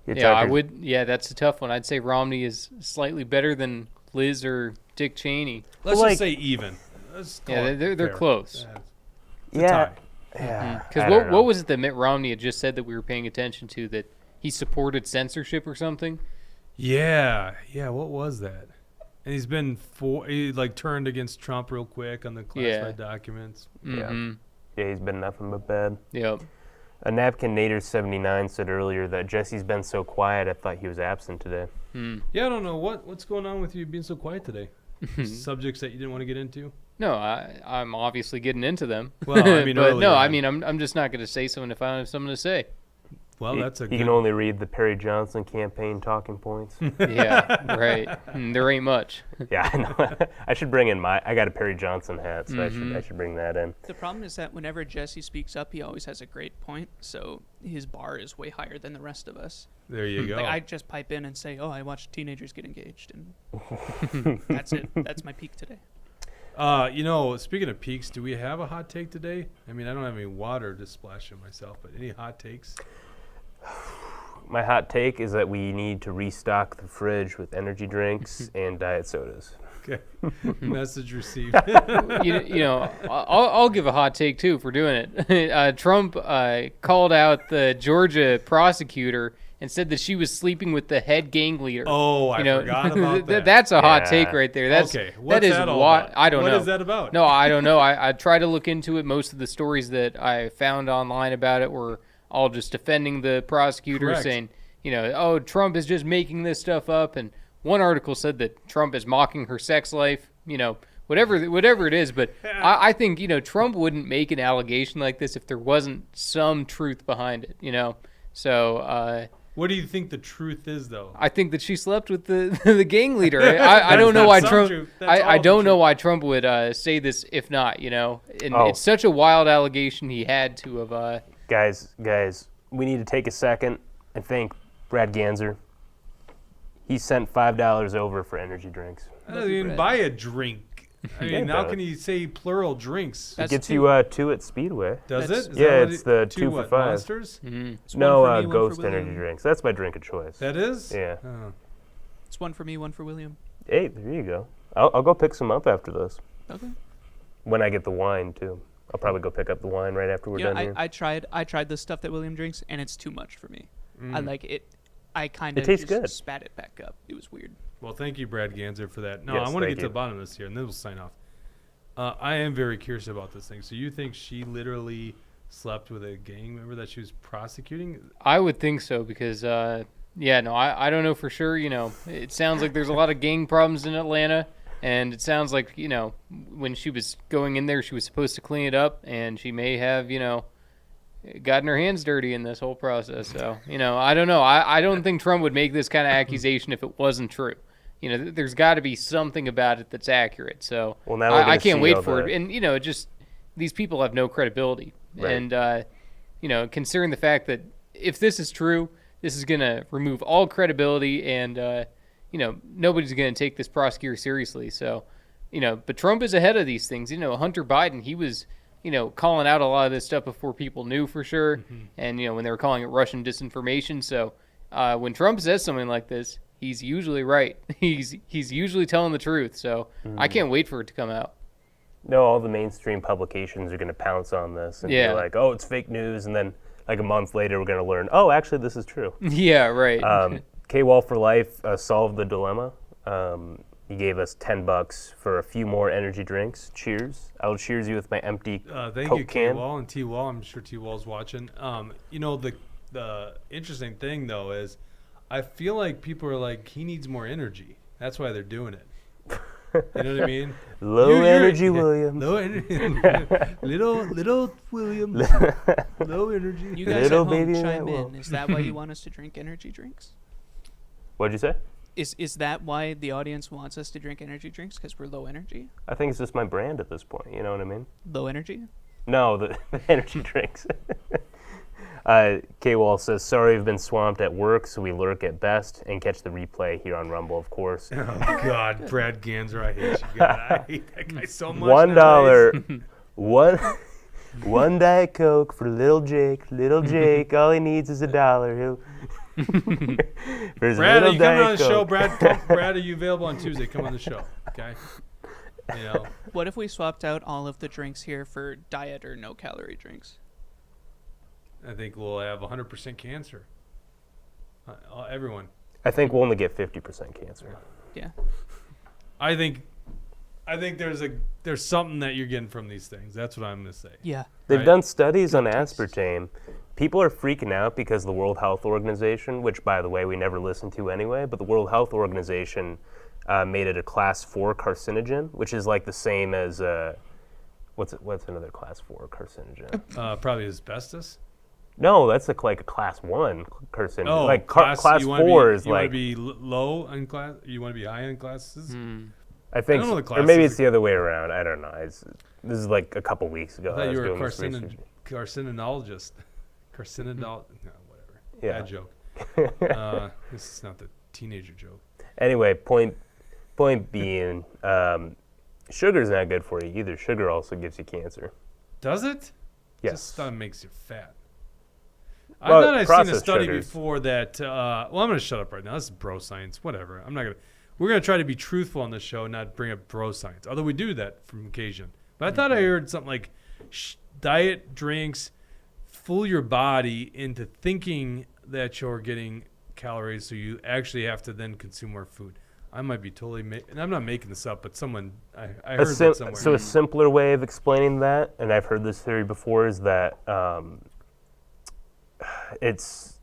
I would. Yeah, that's a tough one. I'd say Romney is slightly better than Liz or Dick Cheney. Let's just say even. They're close. Yeah. Because what was it that Mitt Romney had just said that we were paying attention to, that he supported censorship or something? Yeah. What was that? And he's been he like turned against Trump real quick on the classified documents. Mm-hmm. Yeah, he's been nothing but bad. Yep. A Napkin Nader 79 said earlier that Jesse's been so quiet, I thought he was absent today. Yeah, I don't know what's going on with you being so quiet today. Subjects that you didn't want to get into. No, I'm obviously getting into them. Well, I mean, but earlier no, I on. mean, I'm just not going to say something if I don't have something to say. Well, that's a You good. can only read the Perry Johnson campaign talking points. Yeah, right. There ain't much. Yeah, I know. I should bring in I got a Perry Johnson hat, so I should bring that in. The problem is that whenever Jesse speaks up, he always has a great point, so his bar is way higher than the rest of us. There you go. Like, I just pipe in and say, oh, I watched teenagers get engaged, and that's it. That's my peak today. Speaking of peaks, do we have a hot take today? I mean, I don't have any water to splash in myself, but any hot takes? My hot take is that we need to restock the fridge with energy drinks and diet sodas. Okay. Message received. I'll give a hot take too for doing it. Trump called out the Georgia prosecutor and said that she was sleeping with the head gang leader. Oh, I forgot about that. That's a hot Yeah. take right there. That's Okay, what's that is that all what about? I don't know. What is that about? No, I don't know. I tried to look into it. Most of the stories that I found online about it were all just defending the prosecutor, Correct. saying, oh, Trump is just making this stuff up. And one article said that Trump is mocking her sex life. Whatever it is. But I think Trump wouldn't make an allegation like this if there wasn't some truth behind it. So. What do you think the truth is, though? I think that she slept with the gang leader. I don't know why Trump. I don't know why Trump would say this if not. And it's such a wild allegation. He had to have. Guys, we need to take a second and thank Brad Ganser. He sent $5 over for energy drinks. I don't even buy a drink. I mean, Yeah, how but- can you say plural drinks? It That's gets two. you 2 at Speedway. Does That's- it? Is Yeah, that what it's the two 2 for what, $5. Monsters? It's No, one for me, one for Ghost William. energy drinks. That's my drink of choice. That is? Yeah. Oh. It's one for me, one for William. Hey, there you go. I'll go pick some up after this. Okay. When I get the wine, too. I'll probably go pick up the wine right after we're done here. I tried the stuff that William drinks, and it's too much for me. I like it. I kind It of tastes just good. spat it back up. It was weird. Well, thank you, Brad Ganser, for that. No, Yes, I want to thank get to you. the bottom of this here, and then we'll sign off. I am very curious about this thing. So you think she literally slept with a gang member that she was prosecuting? I would think so because, I don't know for sure. It sounds like there's a lot of gang problems in Atlanta, and it sounds like when she was going in there, she was supposed to clean it up, and she may have gotten her hands dirty in this whole process. So I don't know. I don't think Trump would make this kind of accusation if it wasn't true. There's got to be something about it that's accurate. So Well, now we're I gonna can't see wait all for the- it. And just these people have no credibility. Right. And considering the fact that if this is true, this is gonna remove all credibility, and nobody's gonna take this prosecutor seriously. So, but Trump is ahead of these things. Hunter Biden, he was calling out a lot of this stuff before people knew for sure, and when they were calling it Russian disinformation. So when Trump says something like this, he's usually right. He's usually telling the truth. So I can't wait for it to come out. No, all the mainstream publications are going to pounce on this and be Yeah. like, oh, it's fake news. And then like a month later, we're going to learn, oh, actually, this is true. Yeah, right. K-Wall for Life solved the dilemma. He gave us $10 for a few more energy drinks. Cheers. I'll cheers you with my empty Thank Coke you, can. K-Wall and T-Wall. I'm sure T-Wall's watching. The interesting thing, though, is I feel like people are like, he needs more energy. That's why they're doing it. You know what I mean? Low energy, William. Low energy. little William. Low energy. You guys Little at home baby in chime that in. world. Is that why you want us to drink energy drinks? What'd you say? Is that why the audience wants us to drink energy drinks? Because we're low energy? I think it's just my brand at this point. You know what I mean? Low energy? No, the energy drinks. K-Wall says, sorry, we've been swamped at work, so we lurk at best and catch the replay here on Rumble, of course. Oh, God. Brad Ganser, I hate you. God, I hate that guy so much. $1. One Diet Coke for little Jake. Little Jake, all he needs is $1. He'll for his Brad, are little you coming Diet on the show? Coke. Brad, are you available on Tuesday? Come on the show, okay? What if we swapped out all of the drinks here for diet or no calorie drinks? I think we'll have 100% cancer. Everyone. I think we'll only get 50% cancer. Yeah. I think there's something that you're getting from these things. That's what I'm gonna say. Yeah. They've Right. done studies on aspartame. People are freaking out because the World Health Organization, which by the way we never listened to anyway, but the World Health Organization made it a class 4 carcinogen, which is like the same as what's another class 4 carcinogen? Probably asbestos. No, that's like a class 1 carcinogen. Oh, like class you 4 is you want to like be low in class. You want to be high in classes. I think, I don't know the or maybe classes. it's the other way around. I don't know. This is like a couple weeks ago. I thought was you were a doing this research. carcinologist. No, whatever. Yeah. Bad joke. This is not the teenager joke. Anyway, point being, sugar's not good for you either. Sugar also gives you cancer. Does it? Yes. Just thought it makes you fat. Well, I thought I'd seen a processed study sugars. before that. Well, I'm going to shut up right now. This is bro science. Whatever. We're going to try to be truthful on this show and not bring up bro science. Although we do that from occasion. But I thought I heard something like diet drinks fool your body into thinking that you're getting calories, so you actually have to then consume more food. I might be totally and I'm not making this up, but someone I heard that somewhere. So a simpler way of explaining that, and I've heard this theory before, is that it's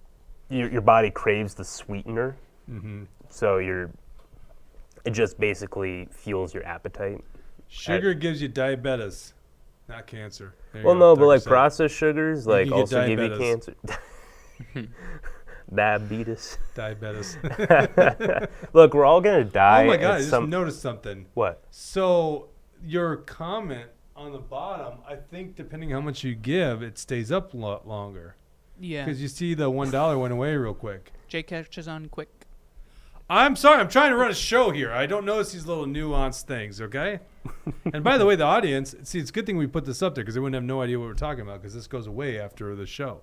your body craves the sweetener, so it just basically fuels your appetite. Sugar gives you diabetes, not cancer. There you Well, go, no, but like Dr. processed sugars Make like you get also give you diabetes. cancer. Diabetes. Diabetes. Look, we're all gonna die. Oh my at God! I just some- noticed something. What? So your comment on the bottom, I think depending how much you give, it stays up a lot longer. Yeah. Because you see the $1 went away real quick. Jake catches on quick. I'm sorry, I'm trying to run a show here. I don't notice these little nuanced things, okay? And by the way, the audience, see, it's a good thing we put this up there because they wouldn't have no idea what we're talking about because this goes away after the show.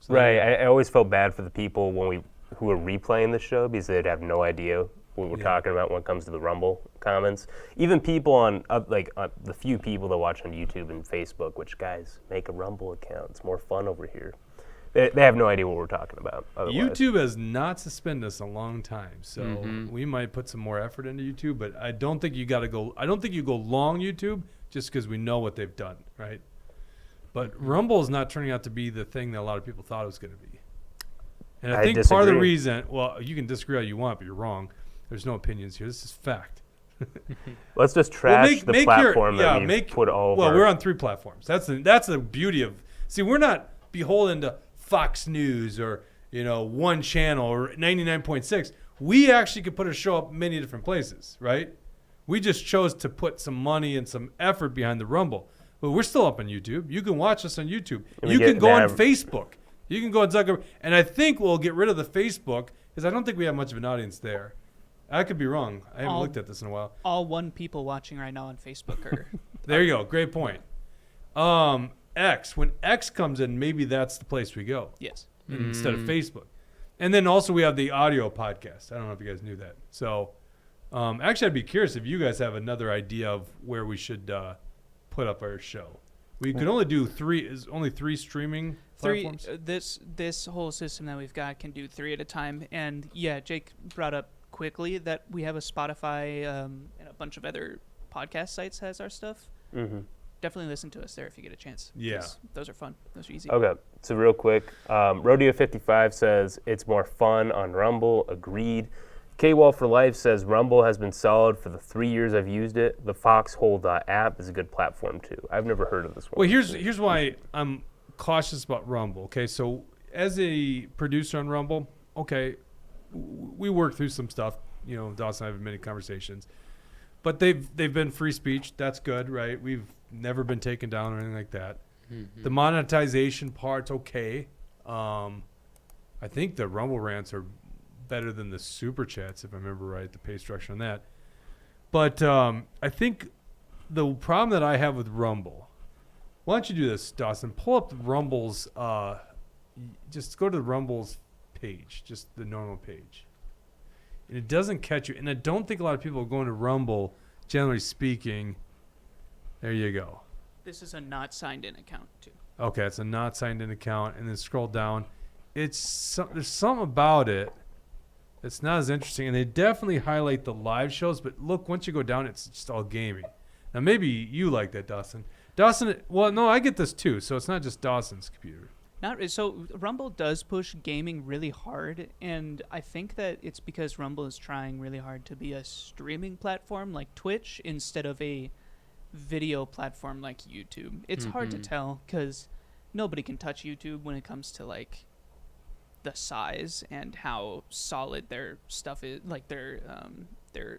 So Right. I always felt bad for the people who were replaying the show because they'd have no idea what we're talking about when it comes to the Rumble comments. Even people on the few people that watch on YouTube and Facebook, which guys, make a Rumble account. It's more fun over here. They have no idea what we're talking about. Otherwise. YouTube has not suspended us a long time, so we might put some more effort into YouTube. But I don't think you got to go. I don't think you go long YouTube just because we know what they've done, right? But Rumble is not turning out to be the thing that a lot of people thought it was going to be. And I think part of the disagree. reason, well, you can disagree all you want, but you're wrong. There's no opinions here. This is fact. Let's just trash the platform that we put all. Well, we're on 3 platforms. That's the beauty of. See, we're not beholden to Fox News or one channel or 99.6. We actually could put a show up many different places, right? We just chose to put some money and some effort behind the Rumble. But we're still up on YouTube. You can watch us on YouTube. You can go on Facebook. You can go on Zuckerberg. And I think we'll get rid of the Facebook because I don't think we have much of an audience there. I could be wrong. I haven't looked at this in a while. All 1 people watching right now on Facebook are. There you go. Great point. X. When X comes in, maybe that's the place we go Yes. instead of Facebook. And then also we have the audio podcast. I don't know if you guys knew that. So actually, I'd be curious if you guys have another idea of where we should put up our show. We could only do 3. Is only 3 streaming 3. platforms? This whole system that we've got can do 3 at a time. And yeah, Jake brought up quickly that we have a Spotify and a bunch of other podcast sites has our stuff. Mm-hmm. Definitely listen to us there if you get a chance. Yeah. 'cause those are fun. Those are easy. Okay, so real quick, Rodeo55 says it's more fun on Rumble. Agreed. K-Wall for Life says Rumble has been solid for the 3 years I've used it. The Foxhole app is a good platform too. I've never heard of this one. Well, here's why I'm cautious about Rumble. Okay, so as a producer on Rumble, okay, we work through some stuff. Dawson and I have many conversations, but they've been free speech. That's good, right? We've never been taken down or anything like that. The monetization part's okay. I think the Rumble rants are better than the super chats, if I remember right, the pay structure on that. But I think the problem that I have with Rumble, why don't you do this, Dawson? Pull up the Rumble's, just go to the Rumble's page, just the normal page. And it doesn't catch you. And I don't think a lot of people are going to Rumble, generally speaking. There you go. This is a not signed in account too. Okay, it's a not signed in account. And then scroll down. There's something about it It's not as interesting, and they definitely highlight the live shows. But look, once you go down, it's just all gaming. Now, maybe you like that, Dawson. Dawson, well, no, I get this too. So it's not just Dawson's computer. So Rumble does push gaming really hard, and I think that it's because Rumble is trying really hard to be a streaming platform like Twitch instead of a video platform like YouTube. It's hard to tell because nobody can touch YouTube when it comes to like the size and how solid their stuff is, like their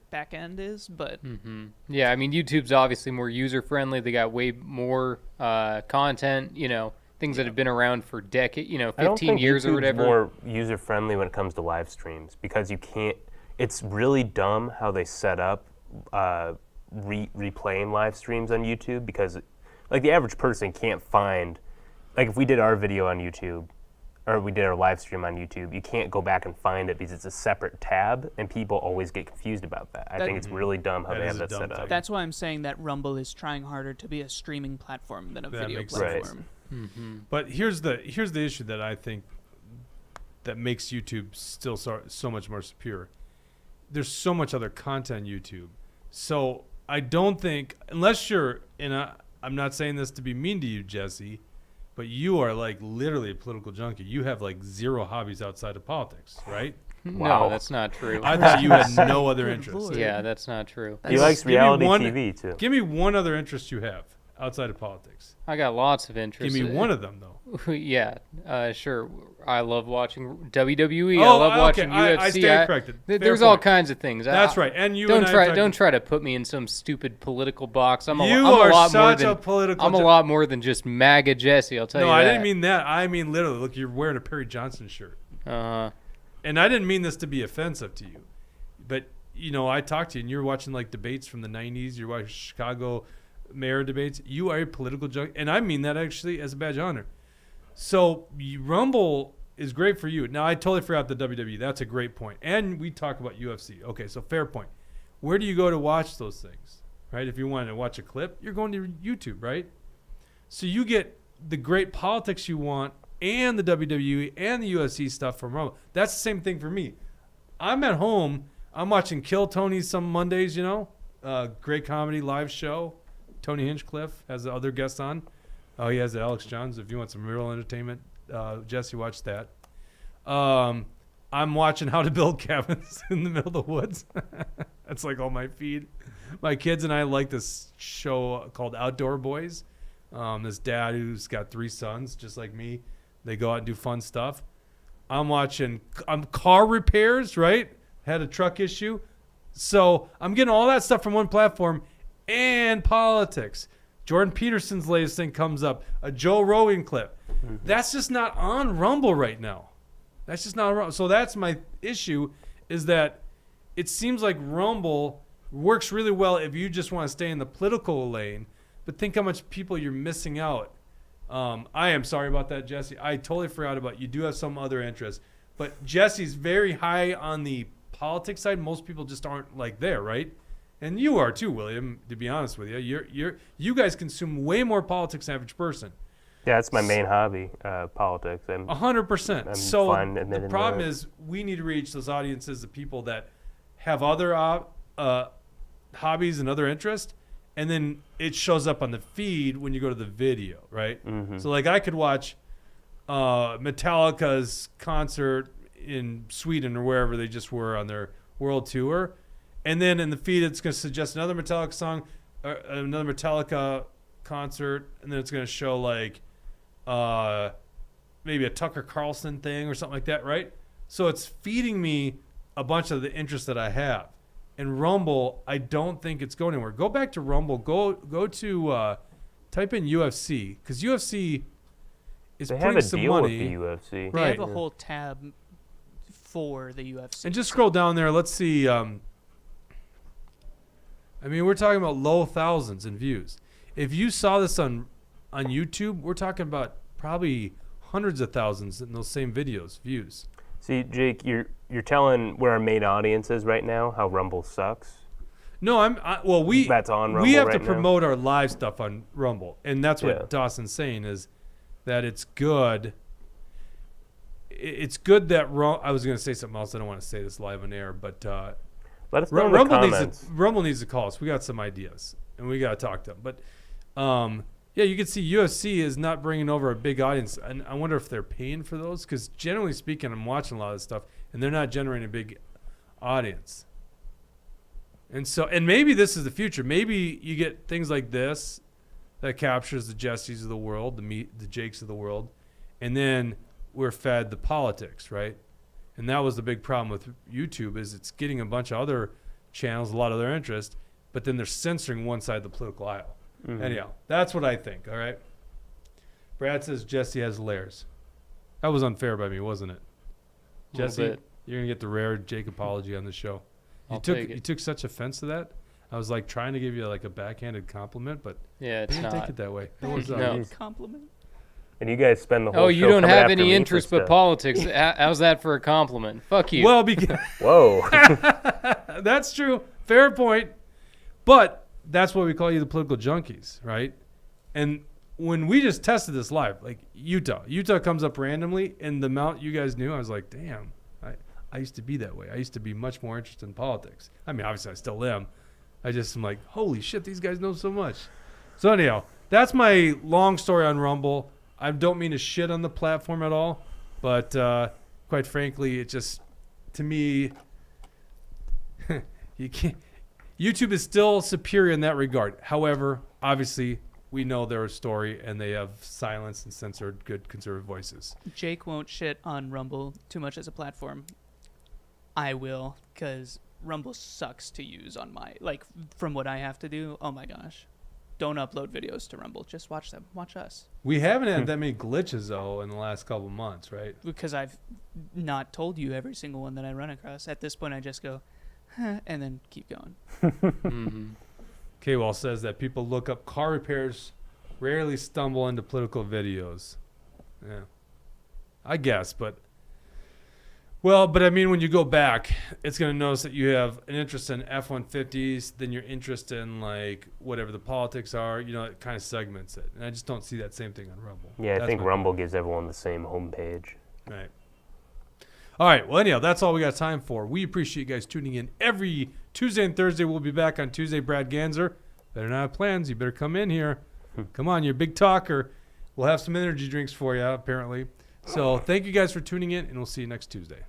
back end is. But yeah, I mean, YouTube's obviously more user friendly. They got way more content, you know, things that have been around for decades, you know, 15 years or whatever. More user friendly when it comes to live streams because you can't. It's really dumb how they set up replaying live streams on YouTube because, like, the average person can't find. Like, if we did our video on YouTube, or we did our live stream on YouTube, you can't go back and find it because it's a separate tab, and people always get confused about that. I think it's really dumb how they have that set up. That's why I'm saying that Rumble is trying harder to be a streaming platform than a video makes platform. But here's the issue that I think that makes YouTube still so much more superior. There's so much other content on YouTube. So I don't think, unless you're I'm not saying this to be mean to you, Jesse, but you are like literally a political junkie. You have like zero hobbies outside of politics, right? No, that's not true. I thought you had no other interests. Yeah, that's not true. He likes reality TV too. Give me one other interest you have outside of politics. I got lots of interests. Give me one of them, though. Yeah, sure. I love watching WWE. Oh, I love watching UFC. I stand corrected. There's all kinds of things. That's right. And you don't try to put me in some stupid political box. I'm a lot more than just MAGA Jesse. I'll tell you that. No, I didn't mean that. I mean literally. Look, you're wearing a Perry Johnson shirt. And I didn't mean this to be offensive to you, but you know, I talked to you, and you're watching like debates from the '90s. You're watching Chicago mayor debates. You are a political junkie, and I mean that actually as a badge of honor. So Rumble is great for you. Now I totally forgot the WWE. That's a great point. And we talk about UFC. Okay, so fair point. Where do you go to watch those things? Right? If you want to watch a clip, you're going to YouTube, right? So you get the great politics you want and the WWE and the UFC stuff from Rumble. That's the same thing for me. I'm at home. I'm watching Kill Tony some Mondays, you know. Great comedy live show. Tony Hinchcliffe has the other guests on. Oh, he has Alex Jones. If you want some real entertainment, Jesse, watch that. I'm watching How to Build Cabins in the Middle of the Woods. That's like all my feed. My kids and I like this show called Outdoor Boys. This dad who's got 3 sons, just like me. They go out and do fun stuff. I'm watching car repairs, right? Had a truck issue. So I'm getting all that stuff from one platform and politics. Jordan Peterson's latest thing comes up, a Joe Rogan clip. That's just not on Rumble right now. That's just not on Rumble. So that's my issue, is that it seems like Rumble works really well if you just want to stay in the political lane, but think how much people you're missing out. I am sorry about that, Jesse. I totally forgot about you. Do have some other interests. But Jesse's very high on the politics side. Most people just aren't like there, right? And you are too, William, to be honest with you. You guys consume way more politics than the average person. Yeah, that's my main hobby, politics. 100%. So the problem is we need to reach those audiences, the people that have other hobbies and other interests, and then it shows up on the feed when you go to the video, right? So like I could watch Metallica's concert in Sweden or wherever they just were on their world tour, and then in the feed it's going to suggest another Metallica song, another Metallica concert, and then it's going to show like maybe a Tucker Carlson thing or something like that, right? So it's feeding me a bunch of the interests that I have. And Rumble, I don't think it's going anywhere. Go back to Rumble. Go to type in UFC, because UFC is putting some money. They have a deal with the UFC. They have a whole tab for the UFC. And just scroll down there. Let's see. I mean, we're talking about low thousands in views. If you saw this on YouTube, we're talking about probably hundreds of thousands in those same videos, views. See, Jake, you're telling where our main audience is right now how Rumble sucks. No, that's on Rumble. We have to promote now. Our live stuff on Rumble, and that's what Dawson's saying is that it's good. it's good that I was going to say something else. I don't want to say this live on air, but Let us know in the comments. Rumble needs to call us. We got some ideas, and we got to talk to them. But yeah, you can see UFC is not bringing over a big audience, and I wonder if they're paying for those. Because generally speaking, I'm watching a lot of this stuff, and they're not generating a big audience. And maybe this is the future. Maybe you get things like this that captures the Jessies of the world, the Jakes of the world, and then we're fed the politics, right? And that was the big problem with YouTube, is it's getting a bunch of other channels, a lot of their interest, but then they're censoring one side of the political aisle. Mm-hmm. Anyhow, that's what I think, all right? Brad says Jesse has layers. That was unfair by me, wasn't it? Jesse, you're going to get the rare Jake apology on the show. You took such offense to that. I was like trying to give you like a backhanded compliment, but yeah, it's didn't not. take it that way. It was compliment. And you guys spend the whole Oh, show you don't coming have after any me for interest but stuff. politics. How's that for a compliment? Fuck you. Well, because Whoa. that's true. Fair point. But that's why we call you the political junkies, right? And when we just tested this live, like Utah comes up randomly, and the amount you guys knew, I was like, damn, I used to be that way. I used to be much more interested in politics. I mean, obviously I still am. I just am like, holy shit, these guys know so much. So anyhow, that's my long story on Rumble. I don't mean to shit on the platform at all, but quite frankly, it just, to me, you can't. YouTube is still superior in that regard. However, obviously, we know they're a story, and they have silenced and censored good conservative voices. Jake won't shit on Rumble too much as a platform. I will, because Rumble sucks to use on my, like, from what I have to do. Oh my gosh. Don't upload videos to Rumble. Just watch them. Watch us. We haven't had that many glitches, though, in the last couple months, right? Because I've not told you every single one that I run across. At this point, I just go, huh, and then keep going. Mm-hmm. K-Wall says that people look up car repairs, rarely stumble into political videos. Yeah. I guess, but I mean, when you go back, it's going to notice that you have an interest in F-150s, then your interest in, like, whatever the politics are, it kind of segments it. And I just don't see that same thing on Rumble. Yeah, I think Rumble gives everyone the same homepage. Right. All right. Well, anyhow, that's all we got time for. We appreciate you guys tuning in every Tuesday and Thursday. We'll be back on Tuesday. Brad Ganser. Better not have plans. You better come in here. Come on, you're a big talker. We'll have some energy drinks for you, apparently. So thank you guys for tuning in, and we'll see you next Tuesday.